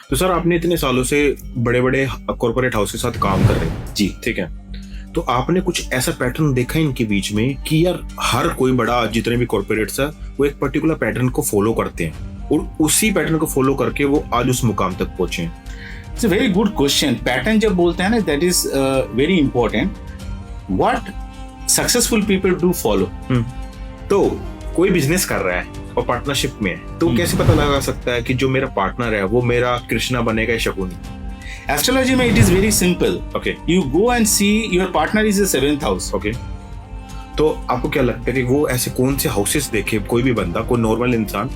तो सर आपने इतने सालों से बड़े बड़े कॉर्पोरेट हाउस के साथ काम कर रहे हैं जी। ठीक है, तो आपने कुछ ऐसा पैटर्न देखा है इनके बीच में कि यार हर कोई बड़ा जितने भी कॉर्पोरेट्स है वो एक पर्टिकुलर पैटर्न को फॉलो करते हैं और उसी पैटर्न को फॉलो करके वो आज उस मुकाम तक पहुंचे हैं? It's a very good question. Pattern जब बोलते हैं ना, that is very important. What successful people do follow. तो कोई बिजनेस कर रहा है और पार्टनरशिप में है, तो कैसे पता लगा सकता है कि जो मेरा पार्टनर है वो मेरा कृष्णा बनेगा या शकुनी? एस्ट्रोलॉजी में it is very simple. Okay, you go and see your partner is the 7th house. Okay, तो आपको क्या लगता है कि वो ऐसे कौन से हाउसेस देखे कोई भी बंदा, कोई नॉर्मल इंसान,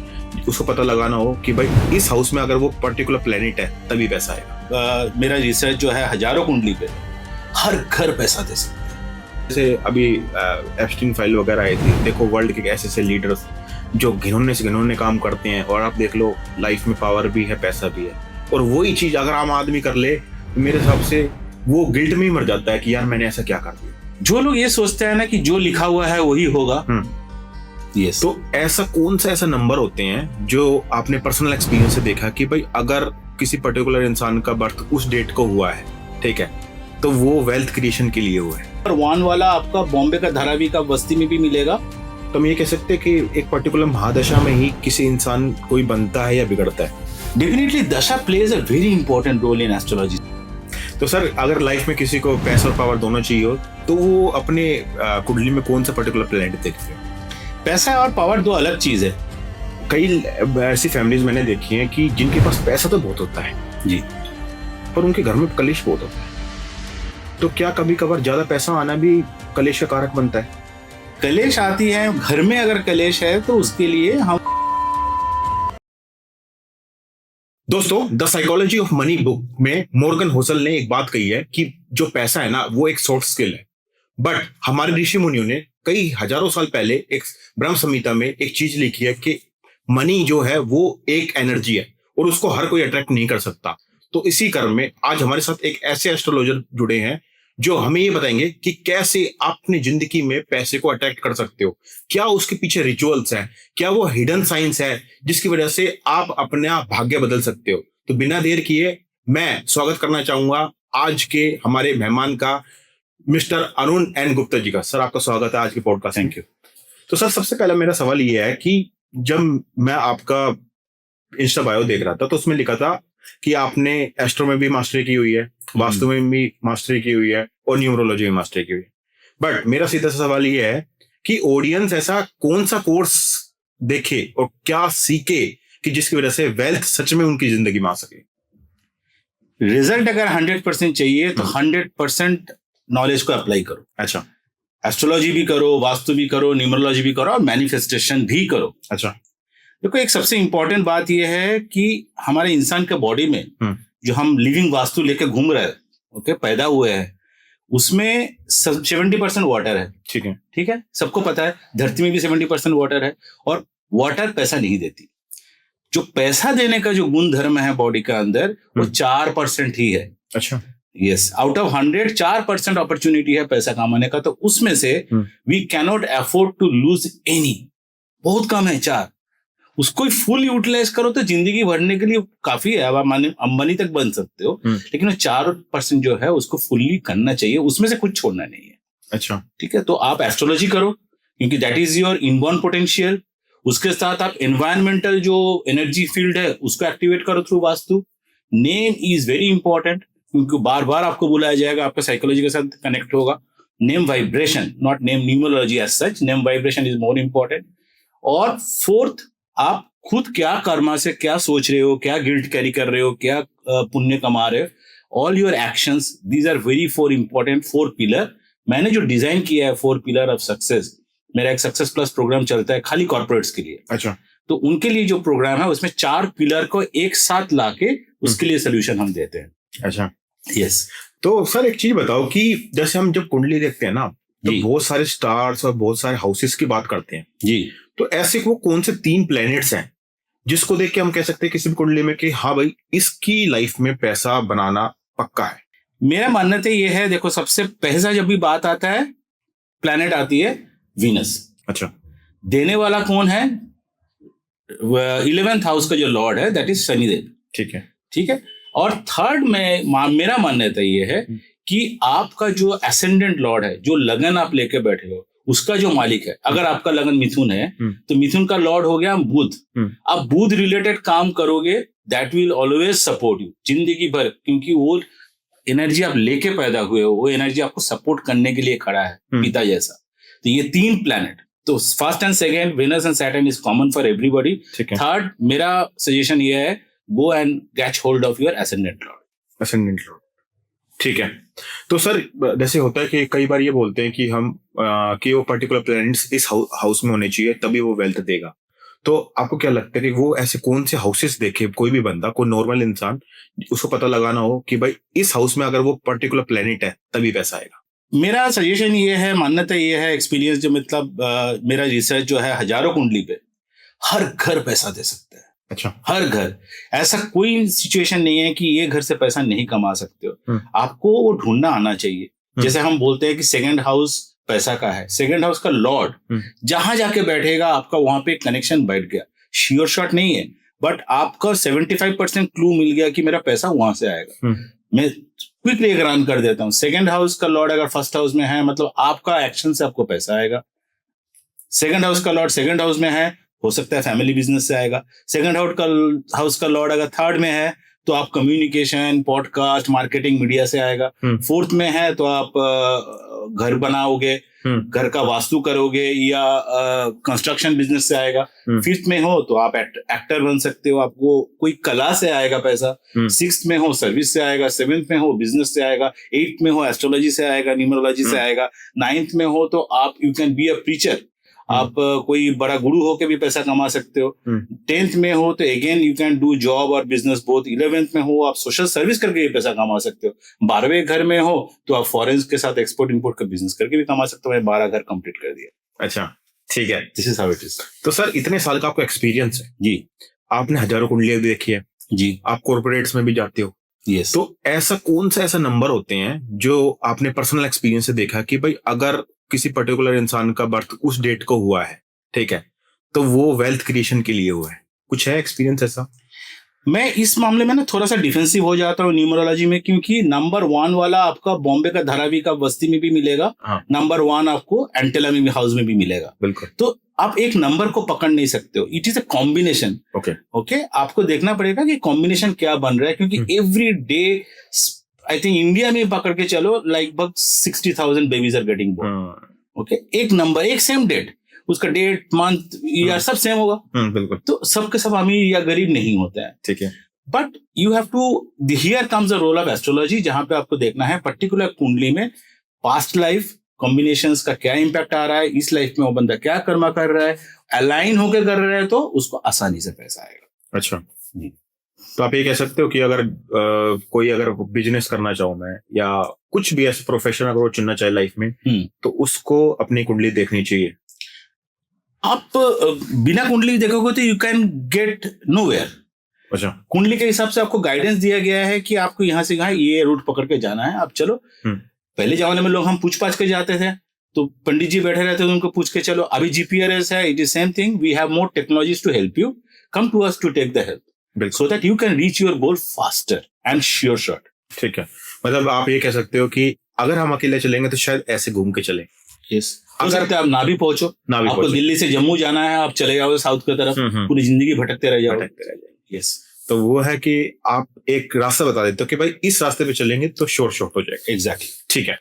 उसको पता लगाना हो कि भाई इस हाउस में अगर वो पर्टिकुलर प्लेनेट है तभी पैसा आएगा? मेरा रिसर्च जो है हजारों कुंडली पे हर घर पैसा दे सकता है। जैसे अभी एप्स्टीन फाइल वगैरह आई थी, देखो वर्ल्ड के ऐसे ऐसे लीडर्स जो घिनौने से घिनौने काम करते हैं और आप देख लो लाइफ में पावर भी है पैसा भी है, और वही चीज अगर आम आदमी कर ले तो मेरे हिसाब से वो गिल्ट में ही मर जाता है कि यार मैंने ऐसा क्या कर दिया। जो लोग ये सोचते हैं ना कि जो लिखा हुआ है वही होगा, यस, तो ऐसा कौन सा ऐसा नंबर होते हैं जो आपने पर्सनल एक्सपीरियंस से देखा कि भाई अगर किसी पर्टिकुलर इंसान का बर्थ उस डेट को हुआ है, ठीक है, तो वो वेल्थ क्रिएशन के लिए हुआ है? और वन वाला आपका बॉम्बे का धारावी का बस्ती में भी मिलेगा। तो हम ये कह सकते हैं कि एक पर्टिकुलर महादशा में ही किसी इंसान कोई बनता है या बिगड़ता है? Definitely dasha plays a very important role in astrology. तो सर अगर लाइफ में किसी को पैसा और पावर दोनों चाहिए हो तो वो अपने कुंडली में कौन सा पर्टिकुलर प्लैनेट देखते हैं? पैसा और पावर दो अलग चीज है। कई ऐसी फैमिलीज मैंने देखी हैं कि जिनके पास पैसा तो बहुत होता है जी, पर उनके घर में कलेश बहुत होता है, तो क्या कभी कभार ज्यादा पैसा आना भी कलेश का कारक बनता है? कलेश आती है घर में, अगर कलेश है तो उसके लिए हम दोस्तों the psychology of money book में मॉर्गन होसल ने एक बात कही है कि जो पैसा है ना वो एक सॉफ्ट स्किल है, बट हमारे ऋषि मुनियों ने कई हजारों साल पहले एक ब्रह्म संहिता में एक चीज लिखी है कि मनी जो है वो एक एनर्जी है और उसको हर कोई अट्रैक्ट नहीं कर सकता। तो इसी क्रम में आज हमारे साथ एक ऐसे एस्ट्रोलॉजर जुड़े हैं जो हमें ये बताएंगे कि कैसे आप अपनी जिंदगी में पैसे को अट्रैक्ट कर सकते हो, क्या उसके पीछे रिचुअल्स हैं, क्या वो हिडन साइंस है जिसकी वजह से आप अपना भाग्य बदल सकते हो। तो बिना देर किए मैं स्वागत करना चाहूंगा आज के हमारे मेहमान का, मिस्टर अरुण एन गुप्ता जी का। सर आपका स्वागत है आज के पॉडकास्ट। Thank you. तो सर सबसे पहला मेरा सवाल ये है कि जब मैं आपका इंस्टा बायो देख रहा था तो उसमें लिखा था कि आपने एस्ट्रो में भी मास्टरी की हुई है, वास्तु में भी मास्टरी की हुई है और न्यूमरोलॉजी में मास्टरी की हुई है। बट मेरा सीधा सा सवाल ये है कि ऑडियंस ऐसा कौन सा कोर्स देखे और क्या सीखे कि जिसकी वजह से वेल्थ सच में उनकी जिंदगी में आ सके? रिजल्ट अगर 100% चाहिए तो 100% नॉलेज को अप्लाई करो। अच्छा, एस्ट्रोलॉजी भी करो, वास्तु भी करो, न्यूमरोलॉजी भी करो और मैनिफेस्टेशन भी करो। अच्छा, देखो एक सबसे इंपॉर्टेंट बात यह है कि हमारे इंसान के बॉडी में जो हम लिविंग वास्तु लेके घूम रहे हैं, ओके, पैदा हुए हैं, उसमें 70% वाटर है। ठीक है, ठीक है, सबको पता है। धरती में भी 70% वाटर है और वाटर पैसा नहीं देती। जो पैसा देने का जो गुण धर्म है बॉडी का अंदर वो 4% ही है। अच्छा, यस, आउट ऑफ 100 4% अपॉर्चुनिटी है पैसा कमाने का, तो उसमें से we cannot afford to lose any. बहुत कम है 4, उसको फुल यूटिलाइज करो तो जिंदगी भरने के लिए काफी है। अब अंबानी तक बन सकते हो, लेकिन वो 4% जो है उसको फुल्ली करना चाहिए, उसमें से कुछ छोड़ना नहीं है। अच्छा, ठीक है, तो आप एस्ट्रोलॉजी करो क्योंकि that is your inborn potential. उसके साथ आप एनवायरमेंटल जो एनर्जी फील्ड है उसको एक्टिवेट करो through vastu. Name is very important क्योंकि बार बार आपको बुलाया जाएगा, आपका साइकोलॉजी के साथ कनेक्ट होगा। Name vibration, not name numerology as such, name vibration is more important. और फोर्थ, आप खुद क्या कर्मा से क्या सोच रहे हो, क्या गिल्ट कैरी कर रहे हो, क्या पुण्य कमा रहे हो, all your actions, these are very 4 important 4 pillar. मैंने जो डिजाइन किया है 4 पिलर ऑफ सक्सेस, मेरा एक सक्सेस प्लस प्रोग्राम चलता है खाली कॉर्पोरेट्स के लिए। अच्छा, तो उनके लिए जो प्रोग्राम है उसमें 4 पिलर को एक साथ लाके उसके लिए सोल्यूशन हम देते हैं। अच्छा, यस। तो सर एक चीज बताओ कि जैसे हम जब कुंडली देखते हैं ना तो जी। बहुत सारे स्टार्स और बहुत सारे हाउसेस की बात करते हैं जी, तो ऐसे वो कौन से 3 प्लैनेट्स हैं जिसको देख के हम कह सकते हैं किसी भी कुंडली में कि हाँ भाई इसकी लाइफ में पैसा बनाना पक्का है? मेरा मानना तो ये है, देखो सबसे पहला जब भी बात आता है प्लैनेट आती है वीनस। अच्छा, देने वाला कौन है? 11th हाउस का जो लॉर्ड है दैट इज शनिदेव। ठीक है, ठीक है। और थर्ड में मेरा मान्यता ये है कि आपका जो एसेंडेंट लॉर्ड है, जो लगन आप लेके बैठे हो, उसका जो मालिक है, अगर आपका लगन मिथुन है तो मिथुन का लॉर्ड हो गया बुध। आप बुध रिलेटेड काम करोगे, that will always support you जिंदगी भर, क्योंकि वो एनर्जी आप लेके पैदा हुए हो, वो एनर्जी आपको सपोर्ट करने के लिए खड़ा है, पिता जैसा। तो ये 3 प्लैनेट, तो first and second Venus and Saturn is common for everybody. Third मेरा सजेशन ये है, go and catch hold of your ascendant lord. Ascendant lord, ठीक है। तो सर जैसे होता है कि कई बार ये बोलते हैं कि हम कि वो पर्टिकुलर प्लैनेट्स इस हाउस में होने चाहिए तभी वो वेल्थ देगा। तो आपको क्या लगता है कि वो ऐसे कौन से हाउसेस देखे, कोई भी बंदा, कोई नॉर्मल इंसान, उसको पता लगाना हो कि भाई इस हाउस में अगर वो पर्टिकुलर प्लैनेट है तभी पैसा आएगा? मेरा सजेशन ये है, मान्यता ये है, एक्सपीरियंस जो मतलब मेरा रिसर्च जो है, हजारों कुंडली पे हर घर पैसा दे सकता है। अच्छा, हर घर, ऐसा कोई सिचुएशन नहीं है कि ये घर से पैसा नहीं कमा सकते हो। आपको वो ढूंढना आना चाहिए। जैसे हम बोलते हैं कि सेकंड हाउस पैसा का है, सेकंड हाउस का लॉर्ड जहां जाके बैठेगा आपका वहां पे कनेक्शन बैठ गया। श्योर शॉट नहीं है, बट आपका 75% क्लू मिल गया कि मेरा पैसा वहां से आएगा। मैं क्विकली एक रन कर देता हूँ। सेकंड हाउस का लॉर्ड अगर फर्स्ट हाउस में है, मतलब आपका एक्शन से आपको पैसा आएगा। सेकंड हाउस का लॉर्ड सेकंड हाउस में है, हो सकता है फैमिली बिजनेस से आएगा। सेकंड हाउस का लॉर्ड अगर थर्ड में है तो आप कम्युनिकेशन, पॉडकास्ट, मार्केटिंग, मीडिया से आएगा। फोर्थ में है तो आप घर बनाओगे, घर का वास्तु करोगे, या कंस्ट्रक्शन बिजनेस से आएगा। फिफ्थ में हो तो आप एक्टर बन सकते हो, आपको कोई कला से आएगा पैसा। सिक्स्थ में हो सर्विस से आएगा। सेवेंथ में हो बिजनेस से आएगा। एट्थ में हो एस्ट्रोलॉजी से आएगा, न्यूमरोलॉजी से आएगा। नाइन्थ में हो तो आप you can be a preacher, आप कोई बड़ा गुरु होके भी पैसा कमा सकते हो। 10th में हो तो again you can do job और बिजनेस बोथ। 11th में हो आप सोशल सर्विस करके भी पैसा कमा सकते हो। 12वें घर में हो तो आप फॉरेन के साथ एक्सपोर्ट इंपोर्ट का बिजनेस करके भी कमा सकते हो। मैं 12 घर कंप्लीट कर दिया। अच्छा, ठीक है। This is how it is. तो सर इतने साल का आपको एक्सपीरियंस है जी, आपने हजारों कुंडलियां भी देखी है जी, आप कॉर्पोरेट्स में भी जाते हो। यस। तो ऐसा कौन सा ऐसा नंबर होते हैं जो आपने पर्सनल एक्सपीरियंस से देखा कि भाई अगर किसी पर्टिकुलर इंसान का बर्थ उस डेट को हुआ है, ठीक है, तो वो वेल्थ क्रिएशन के लिए हुआ है? कुछ है एक्सपीरियंस ऐसा? मैं इस मामले में ना थोड़ा सा डिफेंसिव हो जाता हूँ न्यूमरोलॉजी में, क्योंकि नंबर 1 वाला आपका बॉम्बे का धारावी का बस्ती में भी मिलेगा। नंबर 1 आपको एंटेला में हाउस में भी मिलेगा। बिल्कुल। तो आप एक नंबर को पकड़ नहीं सकते हो, it is a combination. Okay, आपको देखना पड़ेगा कि कॉम्बिनेशन क्या बन रहा है, क्योंकि every day I think India में पकड़ के चलो लगभग 60,000 babies are getting born. Okay, एक नंबर, एक सेम डेट, उसका डेट, मंथ, ईयर सब सेम होगा। बिल्कुल। तो सबके सब अमीर या गरीब नहीं होते हैं, ठीक है। But you have to, here comes the role of astrology, जहां पे आपको देखना है पर्टिकुलर कुंडली में पास्ट लाइफ कॉम्बिनेशंस का क्या इंपैक्ट आ रहा है, इस लाइफ में वो बंदा क्या कर्मा कर रहा है, अलाइन होकर कर रहा है तो उसको आसानी से पैसा आएगा। अच्छा, तो आप ये कह सकते हो कि अगर कोई अगर बिजनेस करना चाहो मैं, या कुछ भी ऐसा प्रोफेशन अगर वो चुनना चाहे लाइफ में, तो उसको अपनी कुंडली देखनी चाहिए। आप बिना कुंडली देखोगे तो यू कैन गेट नोवेयर। अच्छा, कुंडली के हिसाब से आपको गाइडेंस दिया गया है कि आपको यहाँ से यहाँ ये रूट पकड़ के जाना है, आप चलो। पहले जमाने में लोग हम पूछ पाछ के जाते थे, तो पंडित जी बैठे रहते थे, उनको पूछ के चलो। अभी जीपीआरएस है, it is same thing, we have more technologies to help you, come to us to take the help so that you can reach your goal faster and sure shot. ठीक है, मतलब आप ये कह सकते हो कि अगर हम अकेले चलेंगे तो शायद ऐसे घूम के चलें। यस, अगर आप ना भी पहुंचो, आपको दिल्ली से जम्मू जाना है, आप चले जाओ साउथ की तरफ, पूरी जिंदगी भटकते रह जाओ। यस, तो वो है कि आप एक रास्ता बता देते हो कि भाई इस रास्ते पे चलेंगे तो शॉर्ट हो जाएगा। एग्जैक्टली, ठीक है।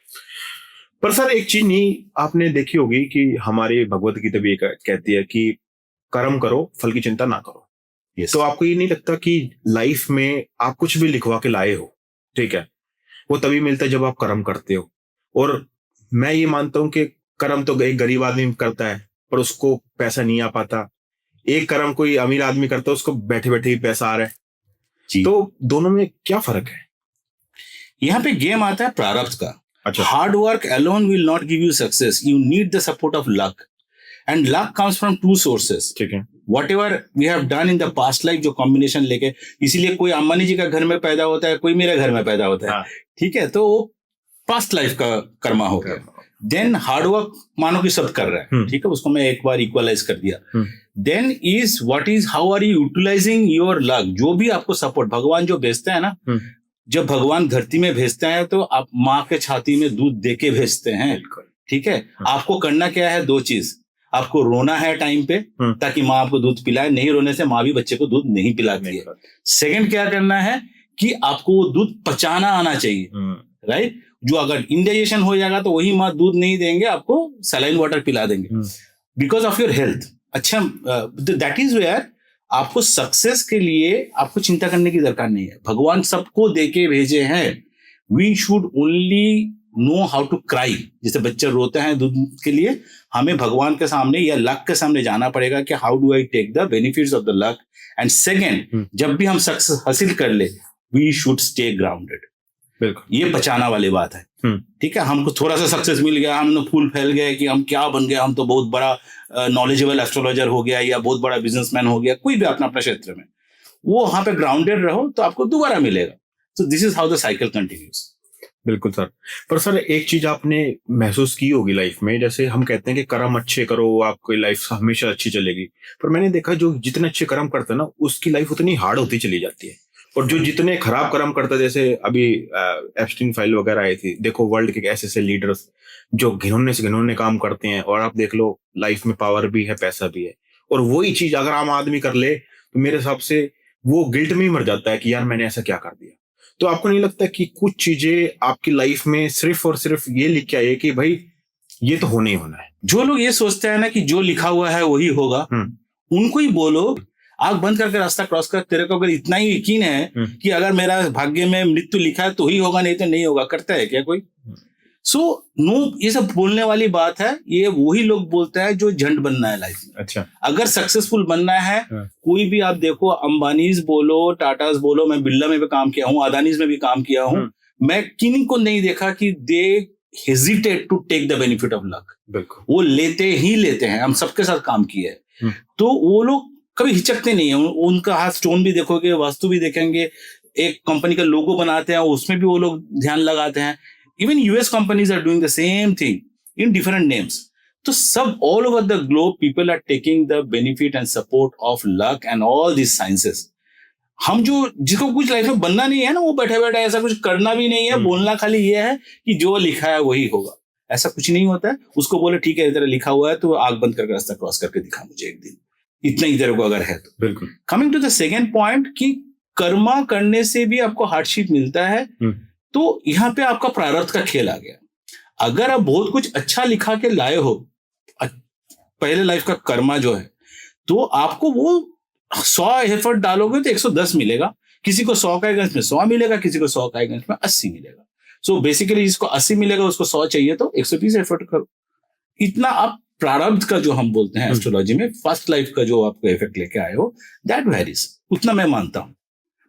पर सर एक चीज नहीं आपने देखी होगी कि हमारी भगवत गीता भी कहती है कि कर्म करो, फल की चिंता ना करो। yes. तो आपको ये नहीं लगता कि लाइफ में आप कुछ भी लिखवा के लाए हो, ठीक है, वो तभी मिलता है जब आप कर्म करते हो। और मैं ये मानता हूं कि कर्म तो एक गरीब आदमी करता है पर उसको पैसा नहीं आ पाता, एक कर्म कोई अमीर आदमी करता है उसको बैठे बैठे ही पैसा आ रहा है। तो दोनों में क्या फर्क है? यहाँ पे गेम आता है प्रारब्ध का। अच्छा, hard work alone will not give you success, you need the support of luck, and luck comes from 2 sources. ठीक है, whatever we have done in the past life, जो कॉम्बिनेशन लेके, इसीलिए कोई अंबानी जी का घर में पैदा होता है, कोई मेरे घर में पैदा होता है, ठीक है, तो वो पास्ट लाइफ का कर्मा हो गया। देन हार्डवर्क मानो कि सब कर रहा है, ठीक है, उसको मैं एक बार इक्वलाइज कर दिया। Then is what is how are you utilizing your luck, जो भी आपको सपोर्ट भगवान जो भेजते हैं ना, जब भगवान धरती में भेजते हैं तो आप माँ के छाती में दूध दे के भेजते हैं, ठीक है। आपको करना क्या है, दो चीज, आपको रोना है टाइम पे ताकि माँ आपको दूध पिलाए, नहीं रोने से माँ भी बच्चे को दूध नहीं पिलाती है। सेकंड क्या करना है कि आपको वो दूध पचाना आना चाहिए, राइट। जो अगर इंडाइजेशन हो जाएगा तो वही माँ दूध नहीं देंगे, आपको सलाइन वाटर पिला देंगे बिकॉज ऑफ योर हेल्थ। अच्छा, दैट इज वेयर आपको सक्सेस के लिए आपको चिंता करने की दरकार नहीं है, भगवान सबको देके भेजे हैं। We should only know how to cry, जैसे बच्चे रोते हैं दूध के लिए, हमें भगवान के सामने या लक के सामने जाना पड़ेगा कि how do I take the benefits of the luck. And second, जब भी हम सक्सेस हासिल कर ले, वी शुड स्टे ग्राउंडेड। बिल्कुल, ये बचाना वाली बात है, ठीक है। हमको थोड़ा सा सक्सेस मिल गया, हम फूल फैल गए कि हम क्या बन गए, हम तो बहुत बड़ा नॉलेजेबल एस्ट्रोलॉजर हो गया या बहुत बड़ा बिजनेसमैन हो गया, कोई भी अपना अपना क्षेत्र में, वो वहां पे ग्राउंडेड रहो तो आपको दोबारा मिलेगा। So this is how the cycle continues. बिल्कुल सर। पर सर एक चीज आपने महसूस की होगी लाइफ में, जैसे हम कहते हैं कि कर्म अच्छे करो आपकी लाइफ हमेशा अच्छी चलेगी, पर मैंने देखा जो जितने अच्छे कर्म करते हैं ना उसकी लाइफ उतनी हार्ड होती चली जाती है, और जो जितने खराब कर्म करते, जैसे अभी एप्स्टीन फाइल वगैरह आई थी, देखो वर्ल्ड के ऐसे ऐसे लीडर्स जो घिनौने से घिनौने काम करते हैं, और आप देख लो लाइफ में पावर भी है पैसा भी है, और वही चीज अगर आम आदमी कर ले तो मेरे हिसाब से वो गिल्ट में ही मर जाता है कि यार मैंने ऐसा क्या कर दिया। तो आपको नहीं लगता कि कुछ चीजें आपकी लाइफ में सिर्फ और सिर्फ ये लिख के आई कि भाई ये तो होना ही होना है? जो लोग ये सोचते हैं ना कि जो लिखा हुआ है वही होगा, उनको ही बोलो आंख बंद करके रास्ता क्रॉस कर, तेरे को अगर इतना ही यकीन है कि अगर मेरा भाग्य में मृत्यु लिखा है तो ही होगा, नहीं तो नहीं होगा, करता है क्या कोई? सो नो, ये सब बोलने वाली बात है, ये वही लोग बोलते हैं जो झंड बनना है लाइफ में। अच्छा, अगर सक्सेसफुल बनना है, कोई भी आप देखो, अंबानीज बोलो, टाटास बोलो, मैं बिरला में भी काम किया हूँ, अदानीज में भी काम किया हूँ, मैं किन्हीं को नहीं देखा कि they hesitate to take the benefit of luck. बिल्कुल, वो लेते ही लेते हैं, हम सबके साथ काम किए हैं, तो वो लोग कभी हिचकते नहीं है। उनका हाथ स्टोन भी देखोगे, वास्तु भी देखेंगे, एक कंपनी का लोगो बनाते हैं उसमें भी वो लोग ध्यान लगाते हैं। Even US companies are doing the same thing in different names. तो सब all over the globe people are taking the benefit and support of luck and all this sciences. हम जो जिसको कुछ लाइफ में बनना नहीं है ना, वो बैठे बैठे ऐसा कुछ करना भी नहीं है, बोलना खाली ये है कि जो लिखा है वही होगा, ऐसा कुछ नहीं होता है। उसको बोले ठीक है तेरा लिखा हुआ है तो आग बंद करके रास्ता क्रॉस करके दिखा मुझे एक दिन, इतना ही तेरे को अगर है तो। बिल्कुल। Coming to the second point कि कर्मा करने से भी आपको हार्डशिप मिलता है, तो यहाँ पे आपका प्रारब्ध का खेल आ गया। अगर आप बहुत कुछ अच्छा लिखा के लाए हो पहले लाइफ का कर्मा जो है, तो आपको वो 100 एफर्ट डालोगे तो 110 मिलेगा, किसी को 100 का अगेंस्ट में 100 मिलेगा, किसी को 100 का अगेंस्ट में 80 मिलेगा। सो बेसिकली जिसको 80 मिलेगा उसको 100 चाहिए तो 120 एफर्ट करो। इतना आप प्रारब्ध का जो हम बोलते हैं एस्ट्रोलॉजी में, फर्स्ट लाइफ का जो आपको इफेक्ट लेके आए हो, दैट वेरीज, उतना मैं मानता हूं,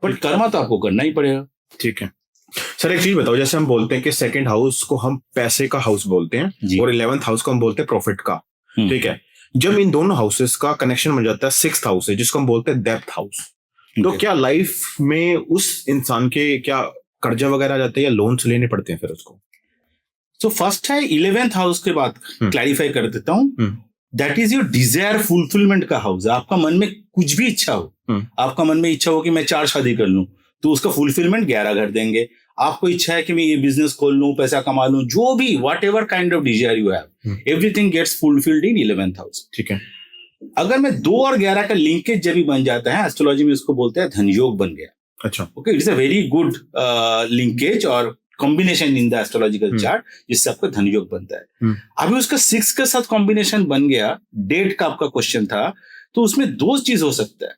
बट कर्मा तो आपको करना ही पड़ेगा। ठीक है सर, एक चीज बताओ, जैसे हम बोलते हैं कि सेकंड हाउस को हम पैसे का हाउस बोलते हैं और 11th हाउस को हम बोलते हैं प्रॉफिट का, ठीक है। जब इन दोनों हाउसेस का कनेक्शन बन जाता है 6th हाउस है जिसको हम बोलते हैं डेप्थ हाउस, तो क्या लाइफ में उस इंसान के क्या कर्जा वगैरह आ जाते हैं या लोन्स लेने पड़ते हैं फिर उसको? तो फर्स्ट है 11th हाउस के बाद क्लैरिफाई कर देता हूं, that is your desire fulfilment का हाउस है। आपका मन में कुछ भी इच्छा हो, आपका मन में इच्छा हो कि मैं 4 शादी कर लूं तो उसका फुलफिलमेंट 11 घर देंगे। आपको इच्छा है कि मैं ये बिजनेस खोल लूं, पैसा कमा लूं, जो भी whatever kind of desire you have, everything gets fulfilled in 11th house, ठीक है। अगर मैं 2 और 11 का लिंकेज जब भी बन जाता है, एस्ट्रोलॉजी में उसको बोलते हैं धनयोग बन गया। अच्छा, okay, it's a very good linkage और combination in the astrological chart, जिससे आपका धनयोग बनता है। अभी उसका 6 के साथ कॉम्बिनेशन बन गया, डेट का आपका क्वेश्चन था, तो उसमें 2 चीज हो सकता है।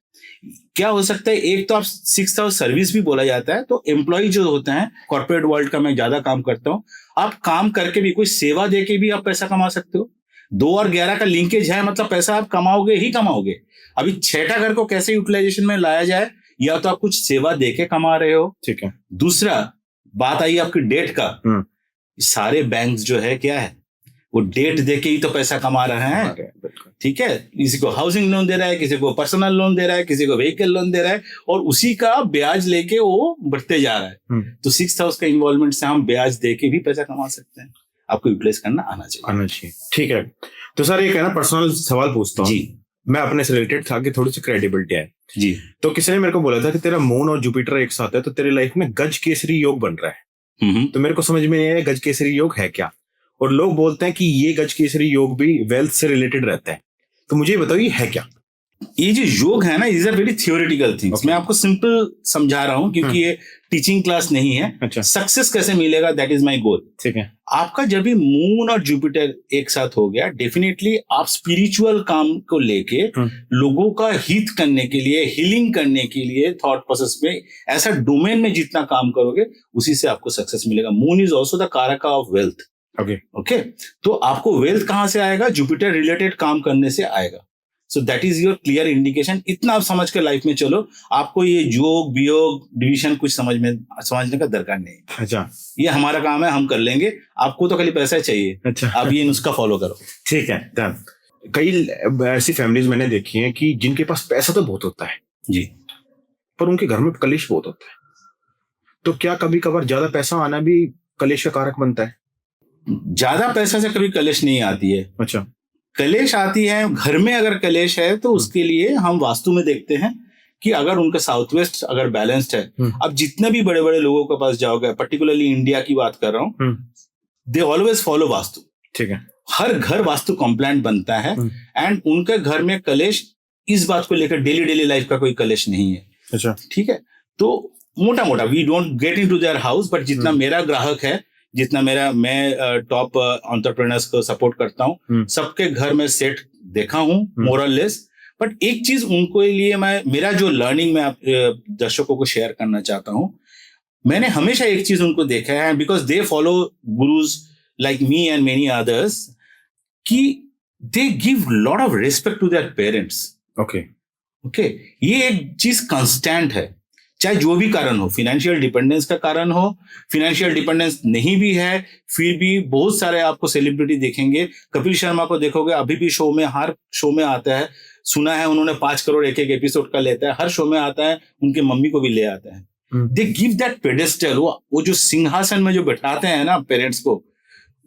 क्या हो सकता है, एक तो आप 6th हाउस सर्विस भी बोला जाता है, तो एम्प्लॉय जो होते हैं कॉर्पोरेट वर्ल्ड का, मैं ज्यादा काम करता हूं, आप काम करके भी, कोई सेवा देके भी आप पैसा कमा सकते हो। 2 और 11 का लिंकेज है, मतलब पैसा आप कमाओगे ही कमाओगे। अभी 6ठा घर को कैसे यूटिलाइजेशन में लाया जाए, या तो आप कुछ सेवा देके कमा रहे हो, ठीक है। दूसरा बात आई आपकी डेट का, सारे बैंक्स जो है क्या है, वो डेट देके ही तो पैसा कमा रहे हैं, ठीक है। किसी को हाउसिंग लोन दे रहा है, किसी को पर्सनल लोन दे रहा है, किसी को व्हीकल लोन दे रहा है, और उसी का ब्याज लेके वो बढ़ते जा रहा है। तो 6th हाउस का इन्वॉल्वमेंट से हम ब्याज देके भी पैसा कमा सकते हैं। आपको यूटिलाइज करना आना चाहिए। ठीक है। तो सर एक है ना पर्सनल सवाल पूछता हूँ जी मैं अपने से रिलेटेड था कि थोड़ी सी क्रेडिबिलिटी है। जी। तो किसी ने मेरे को बोला था कि तेरा मून और जुपिटर एक साथ है तो तेरी लाइफ में गज केसरी योग बन रहा है। तो मेरे को समझ में नहीं आया गज केसरी योग है क्या, और लोग बोलते हैं कि ये गज केसरी योग भी वेल्थ से रिलेटेड रहता है, तो मुझे बताओ ये है क्या? ये जो योग है ना, is a very theoretical things. मैं आपको सिंपल समझा रहा हूं क्योंकि ये टीचिंग क्लास नहीं है। अच्छा। सक्सेस कैसे मिलेगा, दैट इज माय गोल। ठीक है। आपका जब भी मून और जुपिटर एक साथ हो गया, डेफिनेटली आप स्पिरिचुअल काम को लेके लोगों का हित करने के लिए, हीलिंग करने के लिए थॉट प्रोसेस में ऐसा डोमेन में जितना काम करोगे उसी से आपको सक्सेस मिलेगा। मून इज ऑल्सो द कारक ऑफ वेल्थ। ओके। तो आपको वेल्थ कहां से आएगा? जुपिटर रिलेटेड काम करने से आएगा। So that is your clear indication. इतना आप समझ के लाइफ में चलो, आपको ये योग वियोग डिविजन कुछ समझने का दरकार नहीं। अच्छा। ये हमारा काम है, हम कर लेंगे, आपको तो खाली पैसा चाहिए। अच्छा। आप ये नुस्खा फॉलो करो। ठीक है डन। कई ऐसी फैमिलीज मैंने देखी हैं कि जिनके पास पैसा तो बहुत होता है जी, पर उनके घर में कलेश बहुत होता है। तो क्या कभी कभार ज्यादा पैसा आना भी कलेश का कारक बनता है? ज्यादा पैसा से कभी कलेश नहीं आती है। अच्छा। कलेश आती है घर में। अगर कलेश है तो उसके लिए हम वास्तु में देखते हैं कि अगर उनका साउथ वेस्ट अगर बैलेंस्ड है, अब जितने भी बड़े बड़े लोगों के पास जाओगे, पर्टिकुलरली इंडिया की बात कर रहा हूं, दे ऑलवेज फॉलो वास्तु। ठीक है। हर घर वास्तु कॉम्प्लायंट बनता है एंड उनके घर में कलेश इस बात को लेकर डेली लाइफ का कोई कलेश नहीं है। अच्छा। ठीक है। तो मोटा मोटा we don't get into their house, but जितना मेरा ग्राहक है, जितना मैं टॉप एंटरप्रेन्योर्स को सपोर्ट करता हूँ, सबके घर में सेट देखा हूँ मोर और लेस। बट एक चीज उनको लिए मेरा जो लर्निंग मैं दर्शकों को शेयर करना चाहता हूँ, मैंने हमेशा एक चीज उनको देखा है, because they follow gurus like me and many others, कि they give lot of respect to their parents. Okay. ये एक चीज कांस्टेंट है, चाहे जो भी कारण हो, फाइनेंशियल डिपेंडेंस का कारण हो, फाइनेंशियल डिपेंडेंस नहीं भी है, फिर भी बहुत सारे आपको सेलिब्रिटी देखेंगे। कपिल शर्मा को देखोगे, अभी भी शो में, हर शो में आता है। सुना है उन्होंने 5 करोड़ एक एपिसोड का लेता है, हर शो में आता है, उनके मम्मी को भी ले आता है। दे गिव दैट पेडेस्टल, वो जो सिंहासन में जो बैठाते हैं ना पेरेंट्स को,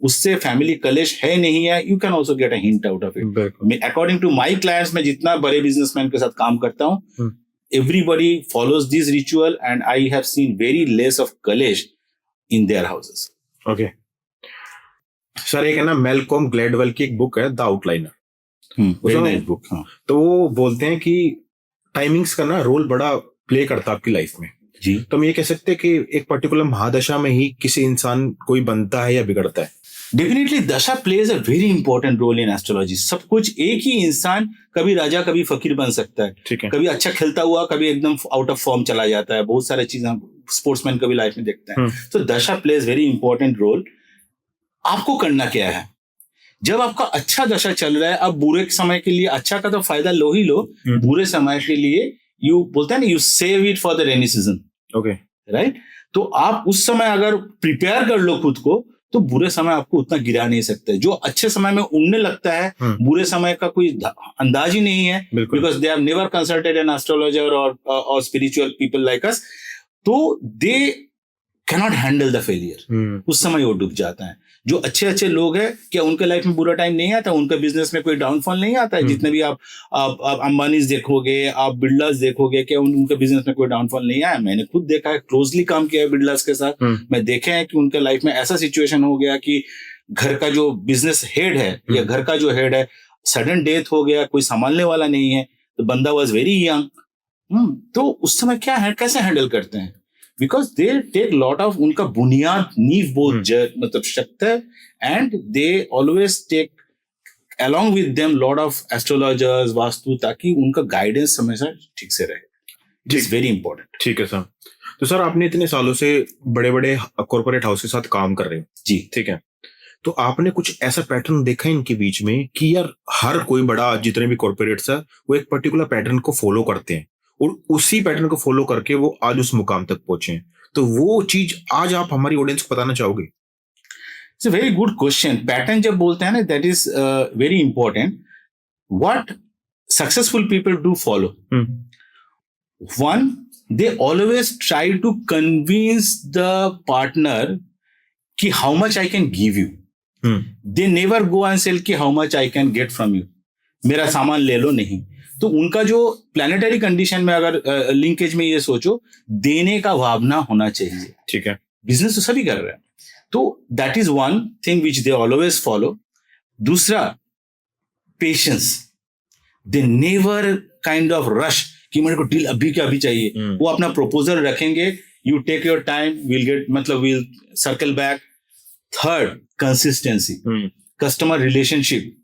उससे फैमिली कलेश है नहीं है। You can also get a hint out of it. According to my clients, मैं जितना बड़े बिजनेसमैन के साथ काम करता हूँ, everybody follows this ritual and I have seen very less of kalesh in their houses. Okay. Sir एक है ना मैलकॉम ग्लैडवेल की एक बुक है the outliner. Very nice book. हाँ। तो वो बोलते हैं कि टाइमिंग्स का ना रोल बड़ा प्ले करता है आपकी लाइफ में। जी। तो हम ये कह सकते हैं कि एक पर्टिकुलर महादशा में ही किसी इंसान कोई बनता है या बिगड़ता है? Definitely dasha plays a very important role in astrology. सब कुछ, एक ही इंसान कभी राजा कभी फकीर बन सकता है। ठीक है। कभी अच्छा खेलता हुआ, कभी एकदम आउट ऑफ फॉर्म चला जाता है। बहुत सारे चीजें हम स्पोर्ट्समैन कभी लाइफ में देखते हैं। तो दशा प्लेज वेरी इंपॉर्टेंट रोल। आपको करना क्या है, जब आपका अच्छा दशा चल रहा है, अब बुरे समय के लिए, अच्छा का तो फायदा लो ही लो, बुरे समय के लिए यू बोलते हैं ना, you save it for the rainy season. Okay. Right. तो आप उस समय अगर प्रिपेयर कर लो खुद को, तो बुरे समय आपको उतना गिरा नहीं सकते। जो अच्छे समय में उड़ने लगता है, बुरे समय का कोई अंदाज ही नहीं है, because they have never consulted an astrologer और स्पिरिचुअल पीपल लाइक अस। तो they cannot handle the failure. उस समय वो डूब जाता है। जो अच्छे अच्छे लोग हैं, क्या उनके लाइफ में बुरा टाइम नहीं आता? उनके बिजनेस में कोई डाउनफॉल नहीं आता है? जितने भी आप अंबानीज देखोगे, आप बिरलास देखोगे, क्या उनके बिजनेस में कोई डाउनफॉल नहीं आया? मैंने खुद देखा है, क्लोजली काम किया है बिरलास के साथ। मैं देखे हैं कि उनके लाइफ में ऐसा सिचुएशन हो गया कि घर का जो बिजनेस हेड है या घर का जो हेड है, सडन डेथ हो गया, कोई संभालने वाला नहीं है, तो बंदा वॉज वेरी यंग। तो उस समय क्या है, कैसे हैंडल करते हैं? Because they take lot of, उनका बुनियाद नींव बहुत मतलब शक्त है, and they always take along with them lot of astrologers, vastu, ताकि उनका गाइडेंस हमेशा ठीक से रहे। It is very important। ठीक है सर। तो सर आपने इतने सालों से बड़े बड़े कॉर्पोरेट हाउस के साथ काम कर रहे हैं जी। ठीक है। तो आपने कुछ ऐसा पैटर्न देखा है इनके बीच में कि यार हर कोई बड़ा, जितने भी कॉर्पोरेट्स है, वो एक पर्टिकुलर पैटर्न को फॉलो करते हैं और उसी पैटर्न को फॉलो करके वो आज उस मुकाम तक पहुंचे हैं। तो वो चीज आज आप हमारी ऑडियंस को बताना चाहोगे? It's a very good question. Pattern जब बोलते हैं ना, that is very important. What successful people do follow, one, they always try to convince the partner कि how much I can give you. They never go and sell कि how much I can get from you, मेरा सामान ले लो, नहीं। तो उनका जो planetary condition में अगर लिंकेज में ये सोचो, देने का भावना होना चाहिए। ठीक है, बिजनेस तो सभी कर रहे हैं, तो that is one thing which they always follow. दूसरा, patience. They never kind of rush कि मेरे को डील अभी के अभी चाहिए। वो अपना प्रपोजल रखेंगे, you take your time, will circle back. Third, consistency, customer relationship.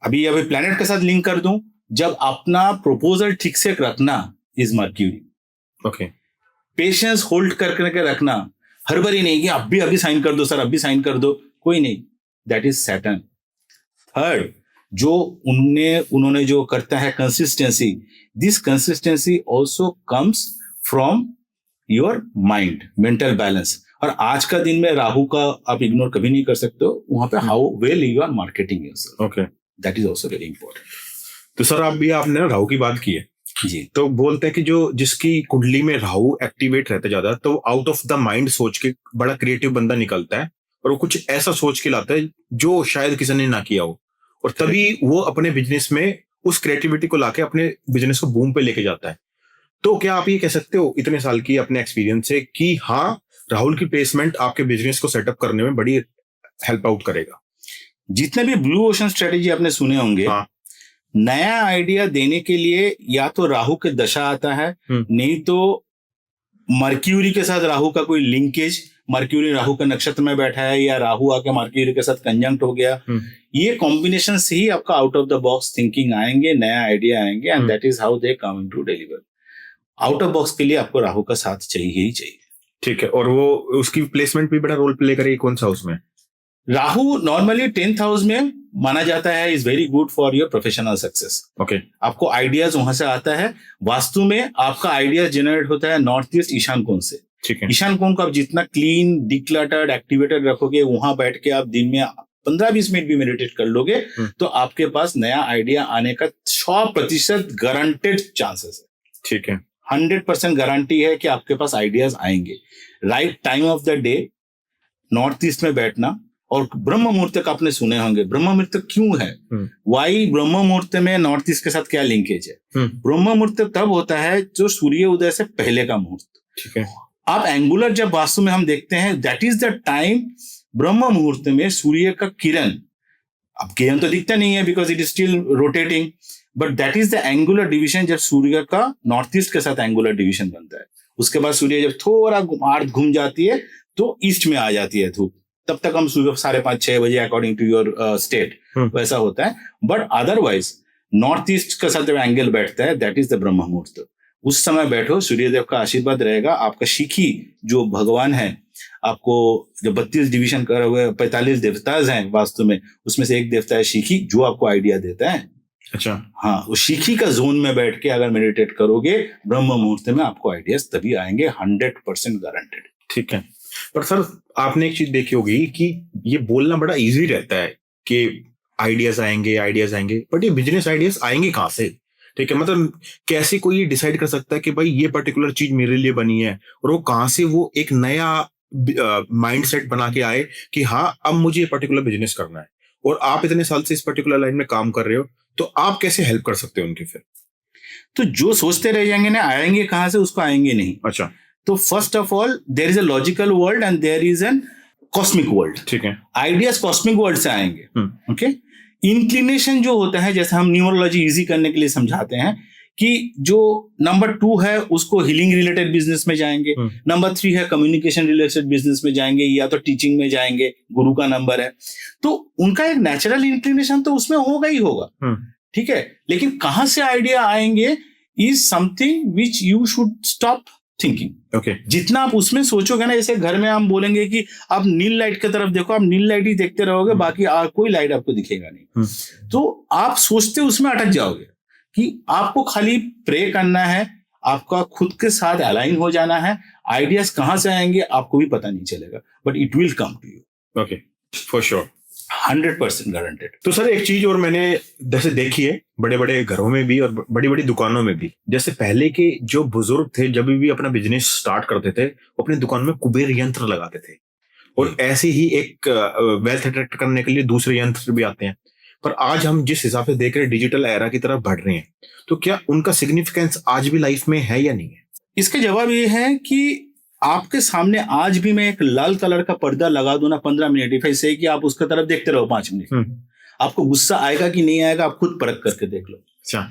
अभी प्लैनेट के साथ लिंक कर दूं, जब अपना प्रपोजल ठीक से रखना is mercury. Okay, patience hold करके रखना, हड़बड़ी नहीं कि अभी साइन कर दो सर, अभी साइन कर दो, कोई नहीं, दैट इज सैटर्न। थर्ड, जो उन्होंने जो करता है consistency, this consistency also comes from your mind, mental balance. और आज का दिन में राहु का आप इग्नोर कभी नहीं कर सकते हो, वहां पे how well you are marketing yourself, okay, that is also very important. तो सर आपने राहु की बात की है जी, तो बोलते हैं कि जिसकी कुंडली में राहु एक्टिवेट रहता ज्यादा, तो आउट ऑफ द माइंड सोच के बड़ा क्रिएटिव बंदा निकलता है, और वो कुछ ऐसा सोच के लाता है जो शायद किसी ने ना किया हो, और तभी वो अपने बिजनेस में उस क्रिएटिविटी को लाके अपने बिजनेस को बूम पे लेके जाता है। तो क्या आप ये कह सकते हो इतने साल की अपने एक्सपीरियंस से कि हाँ, राहुल की प्लेसमेंट आपके बिजनेस को सेटअप करने में बड़ी हेल्प आउट करेगा? जितने भी ब्लू ओशन स्ट्रेटेजी आपने सुने होंगे, हाँ, नया आइडिया देने के लिए या तो राहु के दशा आता है, नहीं तो मर्क्यूरी के साथ राहु का कोई लिंकेज, मर्क्यूरी राहु के नक्षत्र में बैठा है, या राहु आके मर्क्यूरी के साथ कंजंक्ट हो गया, ये कॉम्बिनेशन से ही आपका out of the box thinking आएंगे, नया आइडिया आएंगे, and that is how they come to deliver. Out of box के लिए आपको राहु का साथ चाहिए ही चाहिए। ठीक है, और वो उसकी प्लेसमेंट भी बड़ा रोल प्ले करेगी कौन सा हाउस में? राहु नॉर्मली 10th हाउस में माना जाता है is very good for your professional success. Okay, आपको आइडियाज वहां से आता है। वास्तु में आपका आइडियाज जनरेट होता है नॉर्थ ईस्ट ईशान कोण से। ठीक है, ईशान कोण को आप जितना क्लीन, डिक्लटर्ड, एक्टिवेटेड रखोगे, वहां बैठ के आप दिन में 15-20 मिनट भी मेडिटेट कर लोगे, तो आपके पास नया आइडिया आने का 100% गारंटेड चांसेस है। ठीक है, 100% गारंटी है कि आपके पास आइडियाज आएंगे। Right time of the day, north east में बैठना। और ब्रह्म मुहूर्त का आपने सुने होंगे, ब्रह्म मुहूर्त क्यों है, वाई ब्रह्म मुहूर्त में नॉर्थ ईस्ट के साथ क्या लिंकेज है? ब्रह्म मुहूर्त तब होता है जो सूर्य उदय से पहले का मुहूर्त। ठीक है, आप एंगुलर जब वास्तु में हम देखते हैं, दैट इज द टाइम, ब्रह्म मुहूर्त में सूर्य का किरण, अब किरण तो दिखता नहीं है because it is still rotating, but that is the angular division जब सूर्य का नॉर्थ ईस्ट के साथ एंगुलर डिविजन बनता है। उसके बाद सूर्य जब थोड़ा अर्थ घूम जाती है तो ईस्ट में आ जाती है धूप, तब तक हम सुबह 5:30-6 बजे अकॉर्डिंग टू योर स्टेट वैसा होता है। बट अदरवाइज नॉर्थ ईस्ट के साथ जब एंगल बैठता है, दैट इज द ब्रह्म मुहूर्त। उस समय बैठो, सूर्यदेव का आशीर्वाद रहेगा। आपका शिखी जो भगवान है, आपको जो 32 डिविजन करे हुए 45 देवता हैं वास्तु में, उसमें से एक देवता है शिखी, जो आपको आइडिया देता है। अच्छा, हाँ, उस शिखी का जोन में बैठ के अगर मेडिटेट करोगे ब्रह्म मुहूर्त में, आपको आइडियाज तभी आएंगे, 100% गारंटेड। ठीक है, पर सर आपने एक चीज देखी होगी कि ये बोलना बड़ा इजी रहता है कि आइडियाज आएंगे, बट ये बिजनेस आइडियाज आएंगे कहाँ से? ठीक है, मतलब कैसे कोई ये डिसाइड कर सकता है कि भाई ये पर्टिकुलर चीज मेरे लिए बनी है, और वो कहाँ से वो एक नया माइंडसेट बना के आए कि हाँ, अब मुझे ये पर्टिकुलर बिजनेस करना है, और आप इतने साल से इस पर्टिकुलर लाइन में काम कर रहे हो, तो आप कैसे हेल्प कर सकते हो उनकी? फिर तो जो सोचते रह जाएंगे ना, आएंगे कहाँ से, उसको आएंगे नहीं। अच्छा, तो first of all there is a logical world and there is an cosmic world. ठीक है, आइडियाज कॉस्मिक वर्ल्ड से आएंगे। ओके, इंक्लिनेशन जो होता है, जैसे हम न्यूमरोलॉजी इजी करने के लिए समझाते हैं कि जो नंबर 2 है उसको हीलिंग रिलेटेड बिजनेस में जाएंगे, नंबर 3 है कम्युनिकेशन रिलेटेड बिजनेस में जाएंगे, या तो टीचिंग में जाएंगे, गुरु का नंबर है, तो उनका एक नेचुरल इंक्लिनेशन तो उसमें होगा ही होगा। ठीक है, लेकिन कहां से आइडिया आएंगे is something which you should stop thinking. Okay, जितना आप उसमें सोचोगे ना, जैसे घर में हम बोलेंगे कि आप नील लाइट की तरफ देखो, आप नील लाइट ही देखते रहोगे, बाकी कोई लाइट आपको दिखेगा नहीं। तो आप सोचते उसमें अटक जाओगे कि आपको खाली प्रे करना है, आपका खुद के साथ अलाइन हो जाना है। आइडियाज कहां से आएंगे आपको भी पता नहीं चलेगा, but it will come to you. Okay, for sure, 100% guaranteed. तो सर एक चीज और मैंने जैसे देखी है बड़े बड़े घरों में भी और बड़ी बड़ी दुकानों में भी, जैसे पहले के जो बुजुर्ग थे जब भी अपना बिजनेस स्टार्ट करते थे, वो अपनी दुकान में कुबेर यंत्र लगाते थे। और ऐसे ही एक वेल्थ अट्रैक्ट करने के लिए दूसरे यंत्र भी आते हैं। पर आज हम जिस हिसाब से देख रहे हैं डिजिटल एरा की तरफ बढ़ रहे हैं, तो क्या उनका सिग्निफिकेंस आज भी लाइफ में है या नहीं है? इसका जवाब ये है कि आपके सामने आज भी मैं एक लाल कलर का पर्दा लगा दूं ना 15 मिनट, इफ ऐसे कि आप उसका तरफ देखते रहो 5 मिनट, आपको गुस्सा आएगा कि नहीं आएगा आप खुद परख करके देख लो। अच्छा,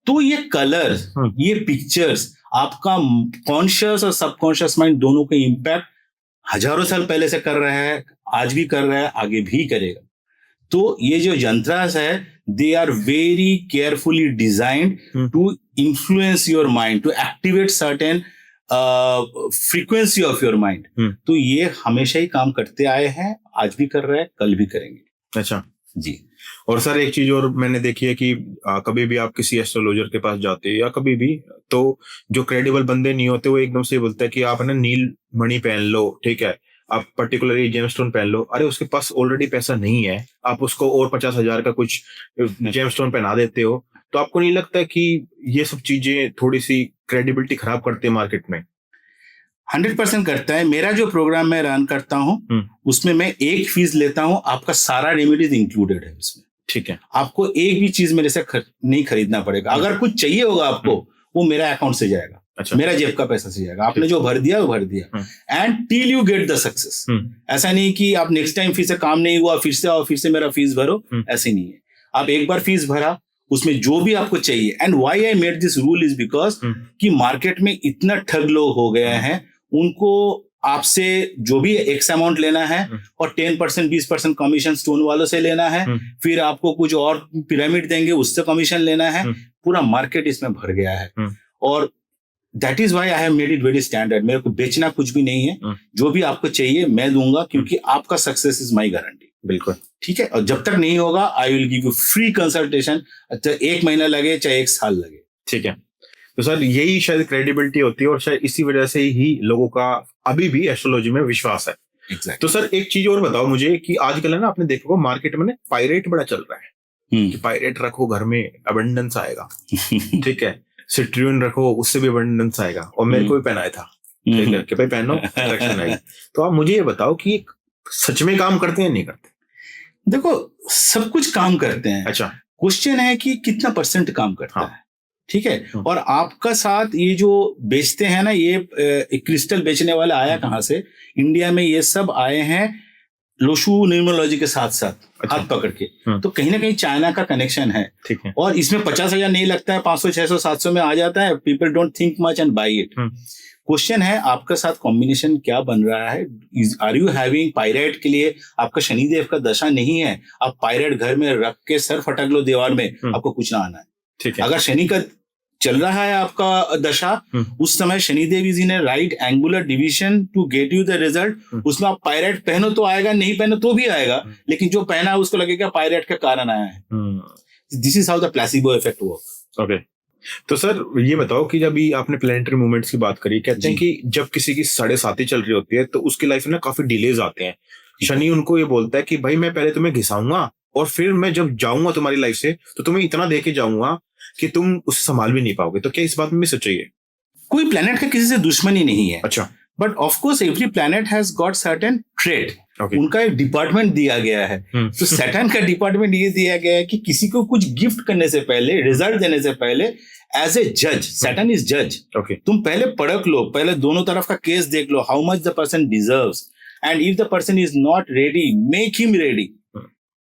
तो ये कलर्स, ये पिक्चर्स आपका कॉन्शियस और सबकॉन्शियस माइंड दोनों का इम्पैक्ट हजारों साल पहले से कर रहा है, आज भी कर रहा है, आगे भी करेगा। तो ये जो यंत्रास है they are very carefully designed to influence your mind, to activate certain frequency of your mind. तो ये हमेशा ही काम करते आए हैं, आज भी कर रहे हैं, कल भी करेंगे। अच्छा जी। और सर एक चीज और मैंने देखी है कि कभी भी आप किसी एस्ट्रोलॉजर के पास जाते हैं या कभी भी, तो जो क्रेडिबल बंदे नहीं होते वो एकदम से बोलते हैं कि आप है ना नील मणि पहन लो, ठीक है, आप पर्टिकुलरली जेमस्टोन पहन लो। अरे उसके पास ऑलरेडी पैसा नहीं है, आप उसको और 50,000 का कुछ जेमस्टोन पहना देते हो। तो आपको नहीं लगता कि ये सब चीजें थोड़ी सी क्रेडिबिलिटी खराब करती है मार्केट में? 100% करता है। मेरा जो प्रोग्राम मैं रन करता हूँ उसमें मैं एक फीस लेता हूँ, आपका सारा रेमेडीज इंक्लूडेड है उसमें। ठीक है, आपको एक भी चीज मेरे से नहीं खरीदना पड़ेगा। अगर कुछ चाहिए होगा आपको वो मेरा अकाउंट से जाएगा। अच्छा। मेरा जेब का पैसा से जाएगा, आपने जो भर दिया वो भर दिया। And till you get the success. ऐसा नहीं कि आप नेक्स्ट टाइम फिर से काम नहीं हुआ फिर से आओ फिर से मेरा फीस भरो, ऐसे नहीं है। आप एक बार फीस भरा, उसमें जो भी आपको चाहिए। And why I made this rule is because कि मार्केट में इतना ठग लोग हो गए हैं, उनको आपसे जो भी एक्स अमाउंट लेना है और 10% 20% कमीशन स्टोन वालों से लेना है, फिर आपको कुछ और पिरामिड देंगे उससे कमीशन लेना है। पूरा मार्केट इसमें भर गया है और that is why I have made it very standard. मेरे को बेचना कुछ भी नहीं है, जो भी आपको चाहिए मैं दूंगा, क्योंकि आपका सक्सेस इज माई गारंटी। बिल्कुल ठीक है। और जब तक नहीं होगा I will give you free consultation, चाहे 1 महीना लगे चाहे 1 साल लगे। ठीक है। तो सर यही शायद क्रेडिबिलिटी होती है और शायद इसी वजह से ही लोगों का अभी भी एस्ट्रोलॉजी में विश्वास है। Exactly. तो सर एक चीज और बताओ मुझे कि आजकल है ना, आपने देखा होगा मार्केट में ना पायरेट बड़ा चल रहा है कि पायरेट रखो घर में अबंडेंस आएगा। ठीक है, सिट्रियन रखो उससे भी अबंडेंस आएगा। और मेरे को भी पहनाया था, ठीक है, कि भाई पहनो अट्रैक्शन आएगी। तो आप मुझे ये बताओ कि सच में काम करते हैं नहीं करते? देखो सब कुछ काम करते हैं। अच्छा, क्वेश्चन है कि कितना % काम करता है। ठीक है। और आपका साथ ये जो बेचते हैं ना, ये क्रिस्टल बेचने वाला आया कहाँ से? इंडिया में ये सब आए हैं लोशु न्यूमरोलॉजी के साथ साथ। अच्छा। हाथ पकड़ के। तो कहीं ना कहीं चाइना का कनेक्शन है। ठीक है। और इसमें 50,000 नहीं लगता है, 500 600 700 में आ जाता है। People don't think much and by it. Question है आपका साथ कॉम्बिनेशन क्या बन रहा है? आर यू हैविंग पायरेट के लिए आपका शनिदेव का दशा नहीं है, आप पायरेट घर में रख के सर फटक लो दीवार में, आपको कुछ ना आना है। ठीक है। अगर शनि का चल रहा है आपका दशा, उस समय Shanidev is in a right angular division to get you the result. उसमें आप पायरेट पहनो तो आएगा, नहीं पहनो तो भी आएगा, लेकिन जो पहना है उसको लगेगा पायरेट के कारण आया है। This is how the placebo effect work. Okay. तो सर ये बताओ कि जब भी आपने प्लैनेटरी मूवमेंट्स की बात करी, कहते हैं कि जब किसी की 7.5 चल रही होती है तो उसकी लाइफ में ना काफी डिलेज आते हैं। शनि उनको ये बोलता है कि भाई मैं पहले तुम्हें घिसाऊंगा और फिर मैं जब जाऊंगा तुम्हारी लाइफ से तो तुम्हें इतना दे के जाऊंगा कि तुम उसे संभाल भी नहीं पाओगे। तो क्या इस बात में सच्चाई है? कोई प्लैनेट का किसी से दुश्मनी नहीं है। अच्छा। But of course every planet has got certain trait. उनका एक डिपार्टमेंट दिया गया है। तो सैटर्न का डिपार्टमेंट ये दिया गया है कि किसी को कुछ गिफ्ट करने से पहले, रिजल्ट देने से पहले, एज ए जज, सैटर्न इज जज। तुम पहले परख लो, पहले दोनों तरफ का केस देख लो, how much the person deserves, and if the person is not ready make him ready.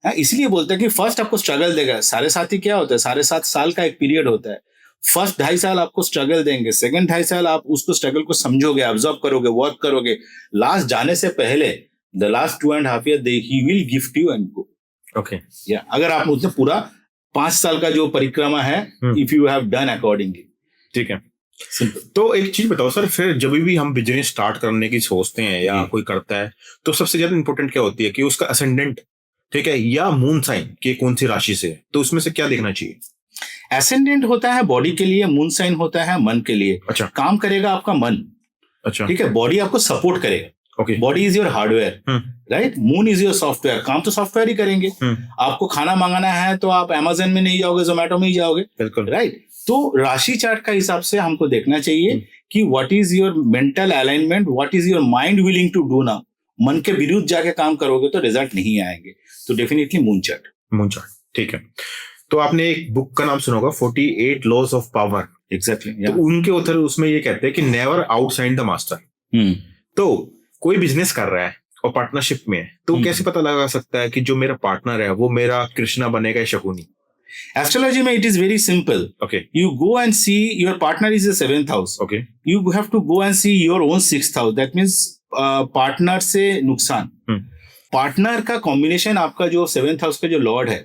इसलिए बोलते हैं कि फर्स्ट आपको स्ट्रगल देगा। 7.5 क्या होता है? 7.5 साल का एक पीरियड होता है। फर्स्ट 2.5 साल आपको स्ट्रगल देंगे, सेकंड 2.5 साल आप उसको स्ट्रगल को समझोगे, ऑब्जर्व करोगे, वर्क करोगे। लास्ट जाने से पहले the last 2.5 year he will gift you and go. Okay. या अगर आप उससे पूरा 5 साल का जो परिक्रमा है, if you have done accordingly. ठीक है। तो एक चीज बताओ सर, फिर जब भी हम बिजनेस स्टार्ट करने की सोचते हैं या कोई करता है तो सबसे ज्यादा इंपॉर्टेंट क्या होती है कि उसका असेंडेंट, ठीक है, या मून साइन के कौन सी राशि से? तो उसमें से क्या देखना चाहिए? एसेंडेंट होता है बॉडी के लिए, मून साइन होता है मन के लिए। अच्छा। काम करेगा आपका मन। अच्छा। ठीक है। बॉडी आपको सपोर्ट करेगा। Okay. Body is your hardware, right. Moon is your software. काम तो सॉफ्टवेयर ही करेंगे। आपको खाना मंगाना है तो आप अमेजन में नहीं जाओगे, जोमेटो में ही जाओगे। बिल्कुल, राइट। तो राशि चार्ट का हिसाब से हमको देखना चाहिए कि what is your mental alignment, what is your mind willing to do now, मन के विरुद्ध जाके काम करोगे तो रिजल्ट नहीं आएंगे. तो डेफिनेटली मून चार्ट. ठीक है. तो आपने एक बुक का नाम सुना होगा 48 लॉज ऑफ पावर. एग्जैक्टली. तो उनके ऑथर उसमें ये कहते हैं कि नेवर आउटसाइड द मास्टर. तो कोई बिजनेस कर रहा है और पार्टनरशिप में है, तो कैसे पता लगा सकता है कि जो मेरा पार्टनर है वो मेरा कृष्णा बनेगा या शकुनी? Astrology में it is very simple. Okay. You go and see your partner is the 7th house. Okay. You have to go and see your own 6th house. That means partner से नुकसान. Partner का combination आपका जो 7th house का जो Lord है,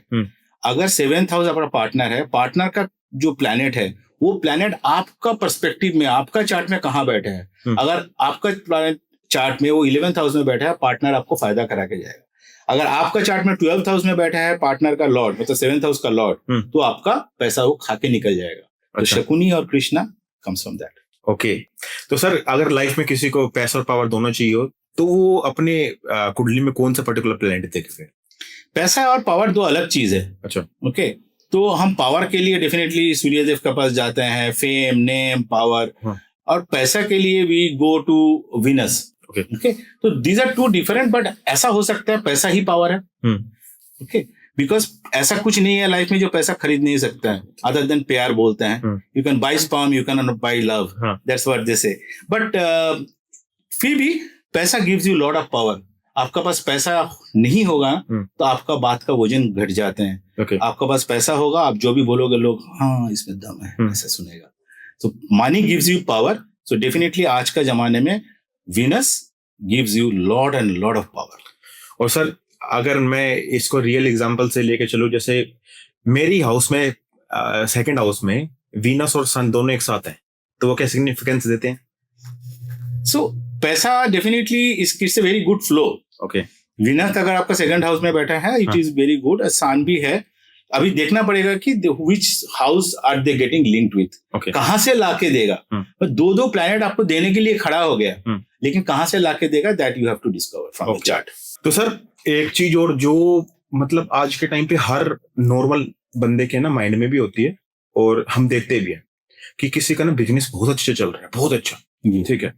अगर 7th house आपका पार्टनर है, पार्टनर का जो प्लैनेट है वो प्लैनेट आपका पर्सपेक्टिव में आपका चार्ट में कहाँ बैठा है. अगर आपका प्लैनेट चार्ट में वो 11th हाउस में बैठा है, पार्टनर आपको फायदा करा के जाएगा. अगर आपका चार्ट में 12th हाउस में बैठा है पार्टनर का लॉर्ड, मतलब 7th हाउस का लॉर्ड, तो आपका पैसा वो खा के निकल जाएगा. तो शकुनी और Krishna comes from that. Okay. तो सर अगर लाइफ में किसी को पैसा और पावर दोनों चाहिए हो तो वो अपने कुंडली में कौन सा पर्टिकुलर प्लैनेट देखे? पैसा और पावर दो अलग चीज है. अच्छा. ओके. तो हम पावर के लिए डेफिनेटली सूर्यदेव के पास जाते हैं, फेम, नेम, पावर. और पैसा के लिए we go to Venus. Okay. तो these are two different, but ऐसा हो सकता है पैसा ही पावर है. ओके. बिकॉज ऐसा कुछ नहीं है लाइफ में जो पैसा खरीद नहीं सकता है, अदर देन प्यार बोलते हैं. You can buy sperm, you can not buy love. That's what they say. But फिर भी पैसा gives you lot of power. आपका पास पैसा नहीं होगा तो आपका बात का वजन घट जाते हैं. आपका पास पैसा होगा, आप जो भी बोलोगे लोग हाँ इसमें दम है, ऐसा सुनेगा. तो money gives you power. So definitely आज का जमाने में Venus gives you lot and lot of power. और सर अगर मैं इसको रियल एग्जांपल से लेके चलूं, जैसे मेरी हाउस में 2nd हाउस में वीनस और सन दोनों एक साथ हैं, तो वो क्या सिग्निफिकेंस देते हैं? सो पैसा definitely it's a very good flow. Okay. Venus अगर आपका 2nd हाउस में बैठा है, it is very good. Sun भी है. अभी देखना पड़ेगा कि which house are they getting linked with. कहां से लाके देगा. दो प्लैनेट आपको देने के लिए खड़ा हो गया, लेकिन कहां से लाके देगा that you have to discover from the chart. तो सर एक चीज और जो मतलब आज के टाइम पे हर नॉर्मल बंदे के ना माइंड में भी होती है और हम देखते भी हैं कि किसी का ना बिजनेस बहुत अच्छे चल रहा है, बहुत अच्छा, ठीक है,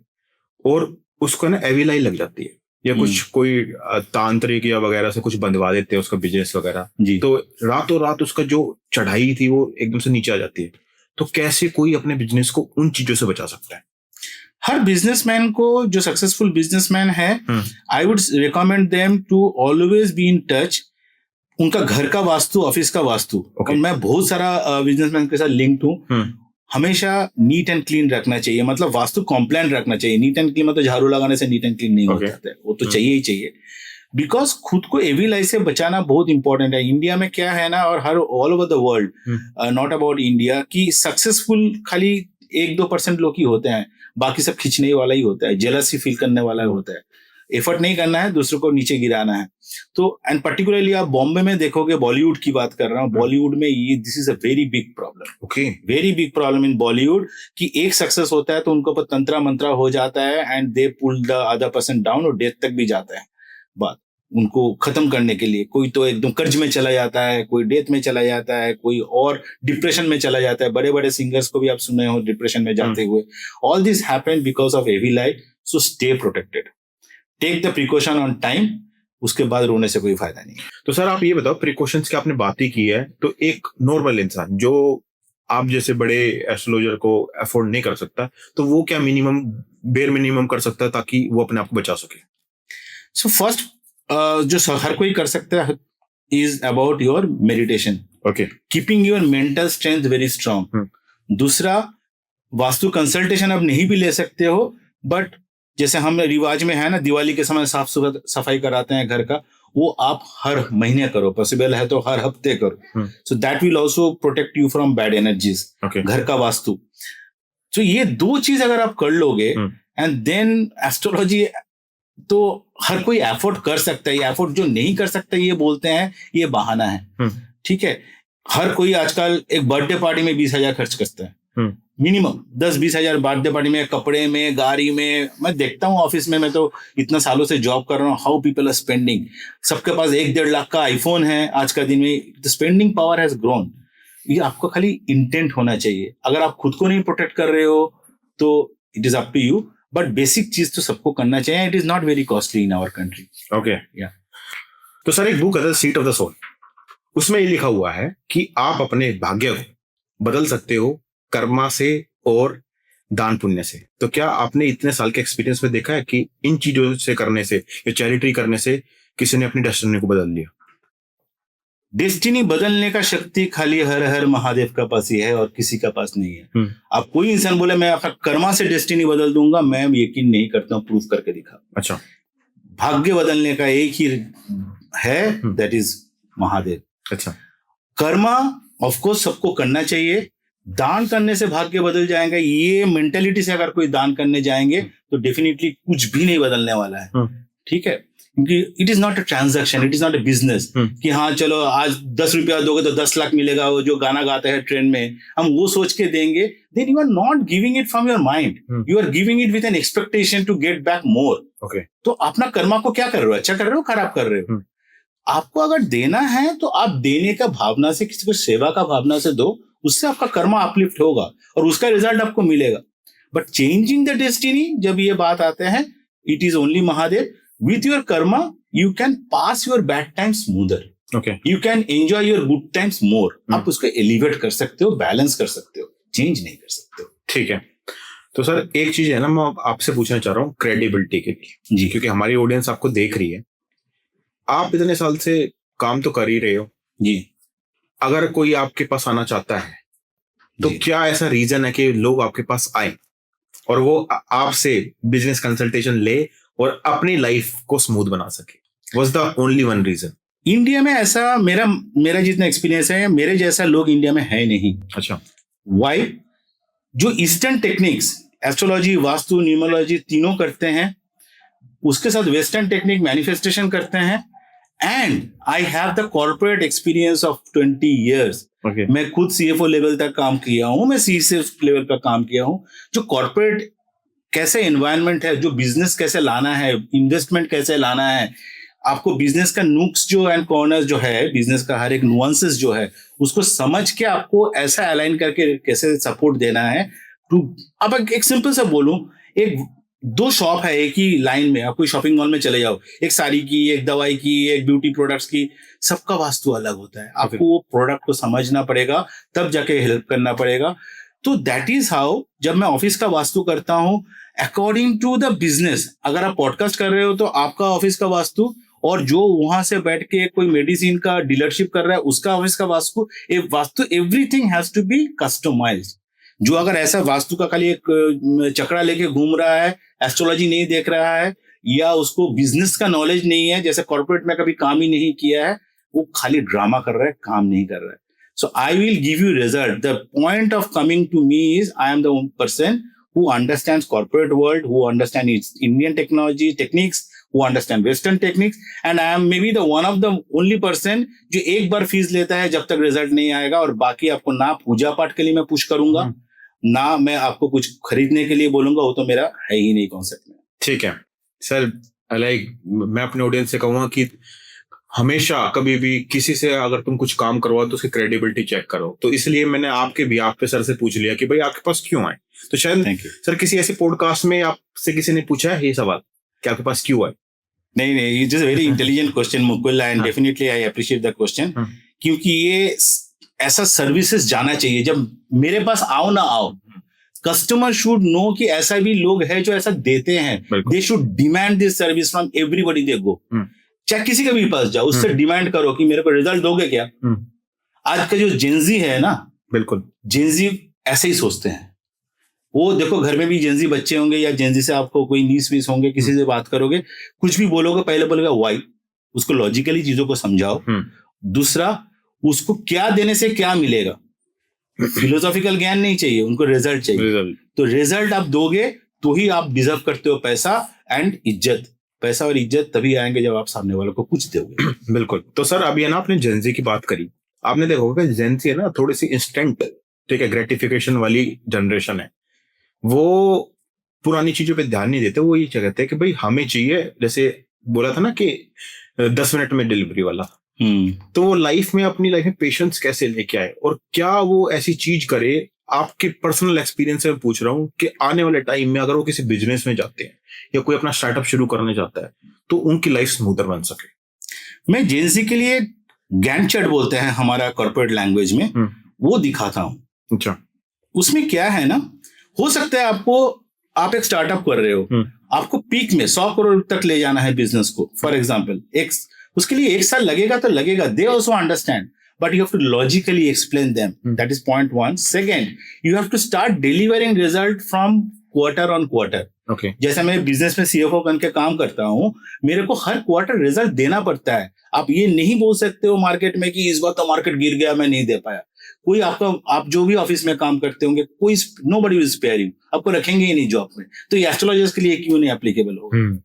और उसको ना एविल आई लग जाती है या कुछ कोई तांत्रिक या वगैरह से कुछ बंधवा देते हैं उसका बिजनेस वगैरह, तो रातों रात उसका जो चढ़ाई थी वो एकदम से नीचे आ जाती है. तो कैसे कोई अपने बिजनेस को उन चीजों से बचा सकता है? हर बिजनेसमैन को, जो सक्सेसफुल बिजनेसमैन है, I would recommend them to always be in touch. उनका घर का वास्तु, ऑफिस का वास्तु, और मैं बहुत सारा बिजनेसमैन के साथ लिंक्ड हूँ, हमेशा नीट एंड क्लीन रखना चाहिए. मतलब वास्तु कॉम्प्लाइंट रखना चाहिए. नीट एंड क्लीन मतलब झाड़ू लगाने से नीट एंड क्लीन नहीं हो जाता है, वो तो चाहिए ही चाहिए. बिकॉज खुद को एविल आई से बचाना बहुत इंपॉर्टेंट है. इंडिया में क्या है ना, और हर all over the world, not about India, कि सक्सेसफुल खाली 1-2% लोग ही होते हैं, बाकी सब खींचने वाला ही होता है, जेलसी फील करने वाला होता है. एफर्ट नहीं करना है, दूसरों को नीचे गिराना है. तो एंड पर्टिकुलरली आप बॉम्बे में देखोगे, बॉलीवुड की बात कर रहा हूँ, बॉलीवुड में ये this is a very big problem. Okay. Very big problem in Bollywood कि एक सक्सेस होता है तो उनको ऊपर तंत्रा मंत्रा हो जाता है and they pull the other person down, और डेथ तक भी जाता है बात उनको खत्म करने के लिए. कोई तो एकदम कर्ज में चला जाता है, कोई डेथ में चला जाता है, कोई और डिप्रेशन में चला जाता है. बड़े बड़े सिंगर्स को भी आप सुने हो डिप्रेशन में जाते हुए. All this happened because of evil eye. So stay protected, take the precaution on time. उसके बाद रोने से कोई फायदा नहीं. तो सर आप ये बताओ, प्रिकॉशंस की आपने बात ही की है, तो एक नॉर्मल इंसान जो आप जैसे बड़े एस्ट्रोलॉजर को अफोर्ड नहीं कर सकता, तो वो क्या मिनिमम, बेर मिनिमम कर सकता है ताकि वो अपने आप को बचा सके? सो फर्स्ट जो हर कोई कर सकता है is about your meditation. Okay. Keeping your mental strength very strong. दूसरा, वास्तु कंसल्टेशन अब नहीं भी ले सकते हो, बट जैसे हम रिवाज में है ना, दिवाली के समय साफ सफाई कराते हैं घर का, वो आप हर महीने करो, पॉसिबल है तो हर हफ्ते करो. So that will also protect you from bad energies. घर का वास्तु. तो ये 2 चीज अगर आप कर लोगे एंड देन एस्ट्रोलॉजी, तो हर कोई एफोर्ड कर सकता है. ये एफोर्ड जो नहीं कर सकता, ये बोलते हैं ये बहाना है. ठीक है. हर कोई आजकल एक बर्थडे पार्टी में 20,000 खर्च करता है, मिनिमम 10-20 हजार बर्थडे पार्टी में, कपड़े में, गाड़ी में. मैं देखता हूँ ऑफिस में, मैं तो इतना सालों से जॉब कर रहा हूँ, हाउ पीपल आर स्पेंडिंग. सबके पास 1-1.5 लाख का आईफोन है आज का दिन में. The spending power has grown. ये आपको खाली इंटेंट होना चाहिए. अगर आप खुद को नहीं प्रोटेक्ट कर रहे हो तो it is up to you, but basic चीज तो सबको करना चाहिए. It is not very costly in our country. Okay. Yeah. तो सर एक बुक है सीट ऑफ द सोल, उसमें ये लिखा हुआ है कि आप अपने भाग्य को बदल सकते हो कर्मा से और दान पुण्य से. तो क्या आपने इतने साल के एक्सपीरियंस में देखा है कि इन चीजों से करने से या चैरिटी करने से किसी ने अपनी डेस्टिनी को बदल लिया? डेस्टिनी बदलने का शक्ति खाली हर हर महादेव का पास ही है और किसी का पास नहीं है. आप कोई इंसान बोले मैं आपका कर्मा से डेस्टिनी बदल दूंगा, मैं यकीन नहीं करता हूँ. प्रूफ करके दिखा. अच्छा. भाग्य बदलने का एक ही है, दैट इज महादेव. अच्छा. कर्मा ऑफ कोर्स सबको करना चाहिए. दान करने से भाग्य बदल जाएगा, ये मेंटेलिटी से अगर कोई दान करने जाएंगे तो डेफिनेटली कुछ भी नहीं बदलने वाला है. ठीक है, क्योंकि it is not a transaction, it is not a business कि हाँ चलो आज 10 रुपया दोगे तो 10 लाख मिलेगा. वो जो गाना गाते हैं ट्रेन में, हम वो सोच के देंगे. Then you are not giving it from your mind, you are giving it with an expectation to get back more. Okay. तो अपना कर्मा को क्या कर रहे हो? अच्छा कर रहे हो, खराब कर रहे हो? आपको अगर देना है तो आप देने का भावना से, किसी को सेवा का भावना से दो, उससे आपका कर्मा अपलिफ्ट होगा और उसका रिजल्ट आपको मिलेगा. बट चेंजिंग द डेस्टिनी, जब ये बात आते हैं, it is only Mahadev. With your karma, you can pass your bad times smoother. Okay. You can enjoy your good times more. आप उसको एलिवेट कर सकते हो, बैलेंस कर सकते हो, चेंज नहीं कर सकते हो. ठीक है. तो सर एक चीज है ना, मैं आपसे पूछना चाह रहा हूँ क्रेडिबिलिटी के लिए जी, क्योंकि हमारी ऑडियंस आपको देख रही है. आप इतने साल से काम तो कर ही रहे हो जी. अगर कोई आपके पास आना चाहता है तो क्या ऐसा रीजन है कि लोग आपके पास आए और वो आपसे बिजनेस कंसल्टेशन ले और अपनी लाइफ को स्मूथ बना सके? Was the only one reason? India में ऐसा मेरा जितना एक्सपीरियंस है, मेरे जैसा लोग इंडिया में है नहीं. अच्छा. वाई? जो eastern techniques, astrology, vastu, numerology तीनों करते हैं, उसके साथ वेस्टर्न टेक्निक मैनिफेस्टेशन करते हैं. And I have the corporate experience of 20 years. Okay. मैं खुद CFO लेवल तक काम किया हूं, मैं CCO लेवल पर काम किया हूं. जो कॉर्पोरेट कैसे एनवायरनमेंट है, जो बिजनेस कैसे लाना है, इन्वेस्टमेंट कैसे लाना है, आपको बिजनेस का नुक्स जो एंड कॉर्नर्स जो है, बिजनेस का हर एक नुआंसेस जो है, उसको समझ के आपको ऐसा अलाइन करके कैसे सपोर्ट देना है. अब एक सिंपल सा बोलूं, एक 2 शॉप है एक ही लाइन में, आप कोई शॉपिंग मॉल में चले जाओ, एक साड़ी की, एक दवाई की, एक ब्यूटी प्रोडक्ट्स की, सबका वास्तु अलग होता है. आपको वो प्रोडक्ट को समझना पड़ेगा, तब जाके हेल्प करना पड़ेगा. तो दैट इज हाउ जब मैं ऑफिस का वास्तु करता हूं, अकॉर्डिंग टू द बिजनेस. अगर आप पॉडकास्ट कर रहे हो तो आपका ऑफिस का वास्तु, और जो वहां से बैठ के कोई मेडिसिन का डीलरशिप कर रहा है उसका ऑफिस का vastu, everything has to be customized. जो अगर ऐसा वास्तु का खाली एक चक्रा लेके घूम रहा है, एस्ट्रोलॉजी नहीं देख रहा है, या उसको बिजनेस का नॉलेज नहीं है, जैसे कॉर्पोरेट में कभी काम ही नहीं किया है, वो खाली ड्रामा कर रहा है, काम नहीं कर रहा है. So I will give you result. The point of coming to me is I am the person who understands corporate world, who understands its Indian technology, techniques, who understand Western techniques, and I am maybe the one of the only person जो एक बार fees लेता है जब तक result नहीं आएगा, और बाकी आपको ना पूजा पाठ के लिए मैं पुश करूंगा, ना मैं आपको कुछ खरीदने के लिए बोलूंगा, वो तो मेरा है ही नहीं कॉन्सेप्ट में. ठीक है सर. मैं अपने ऑडियंस से कहूंगा कि हमेशा कभी भी किसी से अगर तुम कुछ काम करवाओ तो उसकी क्रेडिबिलिटी चेक करो. तो इसलिए मैंने आपके भी आप पे सर से पूछ लिया कि भाई आपके पास क्यों आए. तो शायद सर किसी ऐसे पॉडकास्ट में आपसे किसी ने पूछा है ये सवाल कि आपके पास क्यों आए? नहीं, it is very intelligent question Mukul, and definitely I appreciate the question. क्योंकि ये ऐसा सर्विसेज जाना चाहिए, जब मेरे पास आओ ना आओ, कस्टमर शुड नो कि ऐसा भी लोग हैं जो ऐसा देते हैं. They should demand this service from everybody they go. चाहे किसी के भी पास जाओ, उससे डिमांड करो कि मेरे को रिजल्ट दोगे क्या. आज का जो जेंजी है ना, बिल्कुल जेंजी ऐसे ही सोचते हैं. वो देखो घर में भी जेंजी बच्चे होंगे, या जेंजी से आपको कोई नीस वीस होंगे, किसी से बात करोगे, कुछ भी बोलोगे, पहले बोलेगा वाई. उसको लॉजिकली चीजों को समझाओ. दूसरा, उसको क्या देने से क्या मिलेगा. फिलोसॉफिकल ज्ञान नहीं चाहिए उनको, रिजल्ट चाहिए. तो रिजल्ट आप दोगे तो ही आप डिजर्व करते हो पैसा एंड इज्जत. पैसा और इज्जत तभी आएंगे जब आप सामने वालों को कुछ दोगे. बिल्कुल. तो सर अभी है ना, आपने जेंजी की बात करी, आपने देखा होगा जेंजी है ना थोड़ी सी इंस्टेंट, ठीक है, ग्रेटिफिकेशन वाली जनरेशन है. वो पुरानी चीजों पे ध्यान नहीं देते. वो ये कहते हैं कि भाई हमें चाहिए, जैसे बोला था ना कि 10 मिनट में डिलीवरी वाला. तो वो लाइफ में, अपनी लाइफ में पेशेंस कैसे लेके आए, और क्या वो ऐसी चीज करे आपके पर्सनल एक्सपीरियंस से मैं पूछ रहा हूँ कि आने वाले टाइम में अगर वो किसी बिजनेस में जाते हैं या कोई अपना स्टार्टअप शुरू करने जाता है तो उनकी लाइफ स्मूथर बन सके। मैं जेंजी के लिए गैंट चार्ट बोलते हैं हमारा कॉर्पोरेट लैंग्वेज में, वो दिखाता हूँ। अच्छा, उसमें क्या है ना, हो सकता है आप एक स्टार्टअप कर रहे हो, आपको पीक में 100 करोड़ तक ले जाना है बिजनेस को, फॉर एग्जांपल उसके लिए 1 साल लगेगा तो लगेगा, they also understand, but you have to logically explain them, that is point 1। Second, you have to start delivering result from quarter on quarter. Okay, जैसे मैं बिजनेस में सीएफओ बन के काम करता हूं, मेरे को हर क्वार्टर रिजल्ट देना पड़ता है। आप ये नहीं बोल सकते हो मार्केट में कि इस बार तो मार्केट गिर गया, मैं नहीं दे पाया। कोई आप जो भी ऑफिस में काम करते होंगे, कोई नोबडी विल स्पेयर यू, आपको रखेंगे ही नहीं जॉब में। तो ये एस्ट्रोलॉजर्स के लिए क्यों नहीं एप्लीकेबल होगा?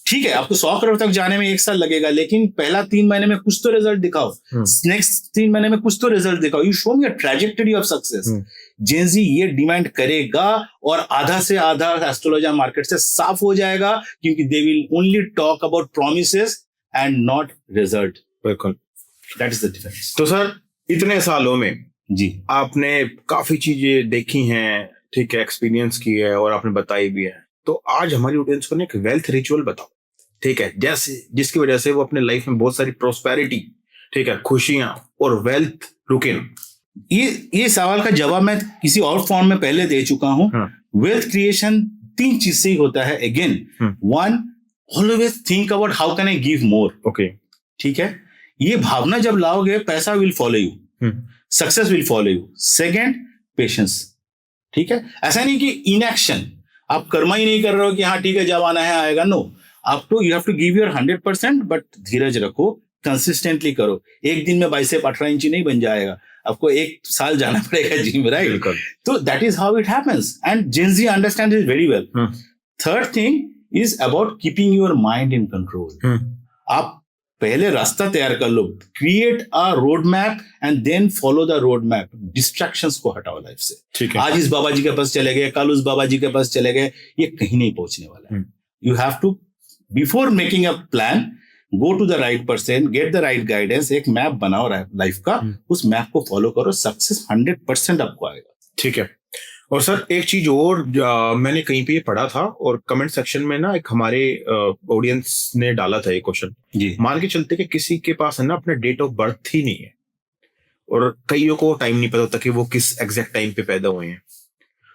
ठीक है, आपको 100 करोड़ तक जाने में 1 साल लगेगा, लेकिन पहला 3 महीने में कुछ तो रिजल्ट दिखाओ, नेक्स्ट 3 महीने में कुछ तो रिजल्ट दिखाओ। You show me a trajectory of success. Gen Z ये डिमांड करेगा और आधा से आधा एस्ट्रोलॉजर मार्केट से साफ हो जाएगा, क्योंकि they will only talk about promises and not result. बिल्कुल, दैट इज द डिफरेंस। तो सर इतने सालों में जी आपने काफी चीजें देखी हैं, ठीक है, एक्सपीरियंस की है और आपने बताई भी है। तो आज हमारी ऑडियंस को ना एक वेल्थ रिचुअल बताओ, ठीक है, जैसे जिसकी वजह से वो अपने लाइफ में बहुत सारी प्रोस्पेरिटी, ठीक है, खुशियां और वेल्थ रुके ना। ये सवाल का जवाब मैं किसी और फॉर्म में पहले दे चुका हूं। वेल्थ क्रिएशन 3 चीज से ही होता है। Again, 1, always think about how can I give more. Okay, ठीक है, ये भावना जब लाओगे, पैसा will follow you, success will follow you. Second, patience. ठीक है, ऐसा नहीं कि इनएक्शन, आप कर्मा ही नहीं कर रहे हो कि हाँ ठीक है जब आना है आएगा। नो, आपको you have to give your 100%, but धीरज रखो, कंसिस्टेंटली करो। एक दिन में बाइसेप 18 इंची नहीं बन जाएगा, आपको 1 साल जाना पड़ेगा जिम, राइट? तो that is how it happens, and Gen Z understand it very well. Third thing is about keeping your mind in control. आप पहले रास्ता तैयार कर लो, create a road map and then follow the road map. Distractions को हटाओ life से। ठीक है, आज इस बाबा जी के पास चले गए, कल उस बाबा जी के पास चले गए, ये कहीं नहीं पहुंचने वाला है। You have to, before making a plan, go to the right person, get the right guidance, एक मैप बनाओ लाइफ का, उस मैप को फॉलो करो, सक्सेस 100% आपको आएगा। ठीक है। और सर एक चीज और मैंने कहीं पे ये पढ़ा था और कमेंट सेक्शन में ना एक हमारे ऑडियंस ने डाला था ये क्वेश्चन जी। मान के चलते कि किसी के पास है ना अपना डेट ऑफ बर्थ ही नहीं है और कईयों को टाइम नहीं पता होता कि वो किस एग्जैक्ट टाइम पे पैदा हुए हैं,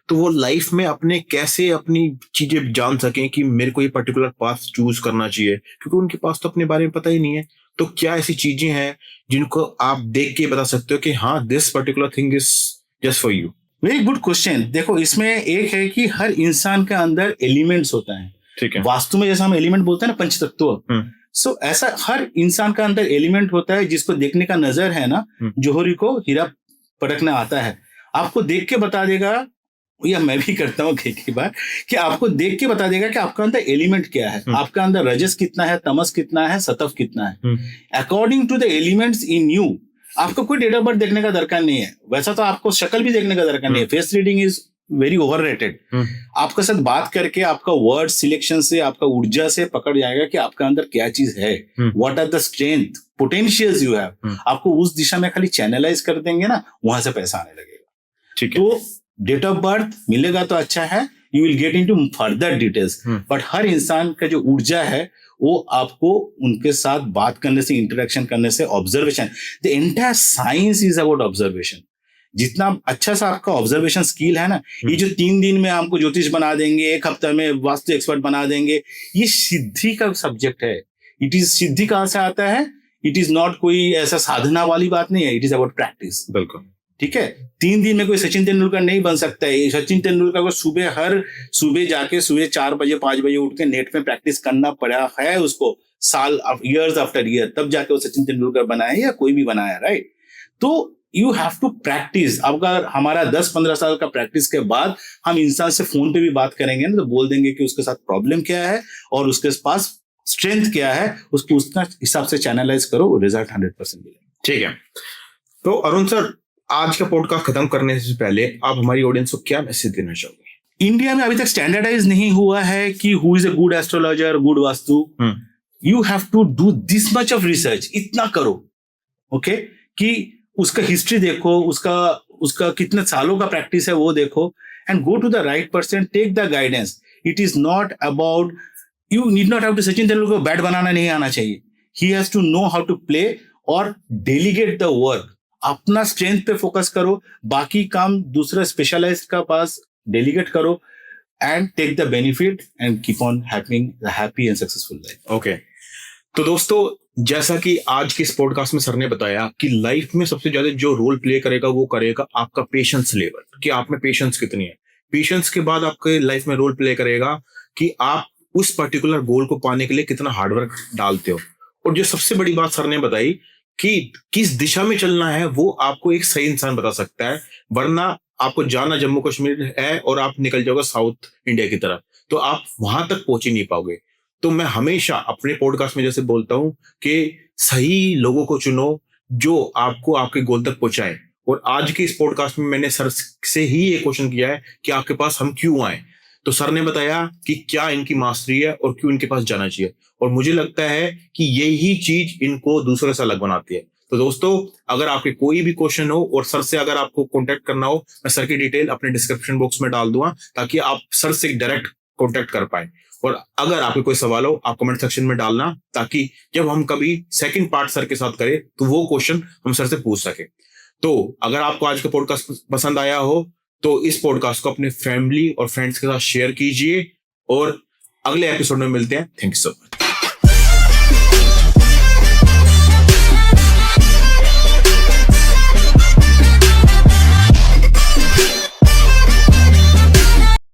तो वो लाइफ में अपने कैसे अपनी चीजें जान सकें कि मेरे को ये पर्टिकुलर पाथ चूज करना चाहिए, क्योंकि उनके पास तो अपने बारे में पता ही नहीं है। तो क्या ऐसी चीजें हैं जिनको आप देख के बता सकते हो कि हाँ this particular thing is just for you? Very good question. देखो, इसमें एक है कि हर इंसान के अंदर एलिमेंट्स होता है। ठीक है, वास्तु में जैसा हम एलिमेंट बोलते हैं ना, पंचतत्व, सो ऐसा हर इंसान का अंदर एलिमेंट होता है जिसको देखने का नजर है ना, जोहरी को हीरा परखना आता है, आपको देख के बता देगा, या मैं भी करता हूँ कई बार, कि आपको देख के बता देगा कि आपका अंदर एलिमेंट क्या है, आपका अंदर रजस कितना है, तमस कितना है, सतव कितना है। According to the elements in you, आपको कोई डेट ऑफ बर्थ देखने का दरकार नहीं है। वैसा तो आपको शक्ल भी देखने का दरकार नहीं है। Face reading is very overrated. आपके साथ बात करके आपका वर्ड सिलेक्शन से, आपका ऊर्जा से पकड़ जाएगा कि आपका अंदर क्या चीज है, what are the strength potentials you have. आपको उस दिशा में खाली चैनलाइज कर देंगे ना, वहां से पैसा आने लगेगा। ठीक है, तो डेट ऑफ बर्थ मिलेगा तो अच्छा है, you will get into further details, but हर इंसान का जो ऊर्जा है वो आपको उनके साथ बात करने से, इंटरेक्शन करने से, observation, the entire science is about observation. जितना अच्छा सा आपका ऑब्जर्वेशन स्किल है ना, ये जो 3 दिन में हमको ज्योतिष बना देंगे, 1 हफ्ते में वास्तु एक्सपर्ट बना देंगे, ये सिद्धि का सब्जेक्ट है। इट इज, सिद्धि कहां से आता है? इट इज नॉट कोई ऐसा साधना वाली बात नहीं है, इट इज अबाउट प्रैक्टिस। बिल्कुल, ठीक है। 3 दिन में कोई सचिन तेंदुलकर नहीं बन सकता है। सचिन तेंदुलकर को हर सुबह जाके सुबह 4 बजे 5 बजे उठ के नेट में प्रैक्टिस करना पड़ा है उसको, साल ईयर्स आफ्टर ईयर, तब जाके वो सचिन तेंदुलकर बनाया या कोई भी बनाया, राइट? तो यू हैव टू प्रैक्टिस। अब अगर हमारा 10-15 साल का प्रैक्टिस के बाद हम इंसान से फोन पे भी बात करेंगे ना, तो बोल देंगे कि उसके साथ प्रॉब्लम क्या है और उसके पास स्ट्रेंथ क्या है, उसको उसका हिसाब से चैनलाइज करो, रिजल्ट 100% मिलेगा। ठीक है। तो अरुण सर, आज का पॉडकास्ट खत्म करने से पहले आप हमारी ऑडियंस को क्या मैसेज देना चाहोगे? इंडिया में अभी तक स्टैंडर्डाइज नहीं हुआ है कि who is a good astrologer, good vastu. You have to do this much of research, इतना करो, ओके, कि उसका हिस्ट्री देखो, उसका कितने सालों का प्रैक्टिस है वो देखो, and go to the right person, take the guidance. It is not about, you need not have to, Sachin Tendulkar को बैट बनाना नहीं आना चाहिए. He has to know how to play और डेलीगेट द वर्क. अपना स्ट्रेंथ पे फोकस करो, बाकी काम दूसरा स्पेशलाइज्ड का पास डेलीगेट करो, and take the benefit and keep on having the happy and successful life. Okay, तो दोस्तों जैसा कि आज के इस पॉडकास्ट में सर ने बताया कि लाइफ में सबसे ज्यादा जो रोल प्ले करेगा वो करेगा आपका पेशेंस लेवल, कि आप में पेशेंस कितनी है. पेशेंस के बाद आपके लाइफ में रोल प्ले करेगा कि आप उस पर्टिकुलर गोल को पाने के लिए कितना हार्डवर्क डालते हो. और जो सबसे बड़ी बात सर ने बताई कि किस दिशा में चलना है वो आपको एक सही इंसान बता सकता है, वरना आपको जाना जम्मू कश्मीर है और आप निकल जाओगे साउथ इंडिया की तरफ, तो आप वहां तक पहुंच ही नहीं पाओगे. तो मैं हमेशा अपने पॉडकास्ट में जैसे बोलता हूं कि सही लोगों को चुनो जो आपको आपके गोल तक पहुंचाए. और आज के इस पॉडकास्ट में मैंने सर से ही ये क्वेश्चन किया है कि आपके पास हम क्यों आए. तो सर ने बताया कि क्या इनकी मास्टरी है और क्यों इनके पास जाना चाहिए, और मुझे लगता है कि यही चीज इनको दूसरे से अलग बनाती है. तो दोस्तों अगर आपके कोई भी क्वेश्चन हो और सर से अगर आपको कांटेक्ट करना हो, मैं सर की डिटेल अपने डिस्क्रिप्शन बॉक्स में डाल दूंगा ताकि आप सर से डायरेक्ट कांटेक्ट कर पाए. और अगर आपके कोई सवाल हो आप कमेंट सेक्शन में डालना, ताकि जब हम कभी सेकंड पार्ट सर के साथ करें तो वो क्वेश्चन हम सर से पूछ सके. तो अगर आपको आज का पॉडकास्ट पसंद आया हो तो इस पॉडकास्ट को अपने फैमिली और फ्रेंड्स के साथ शेयर कीजिए, और अगले एपिसोड में मिलते हैं. Thank you so much.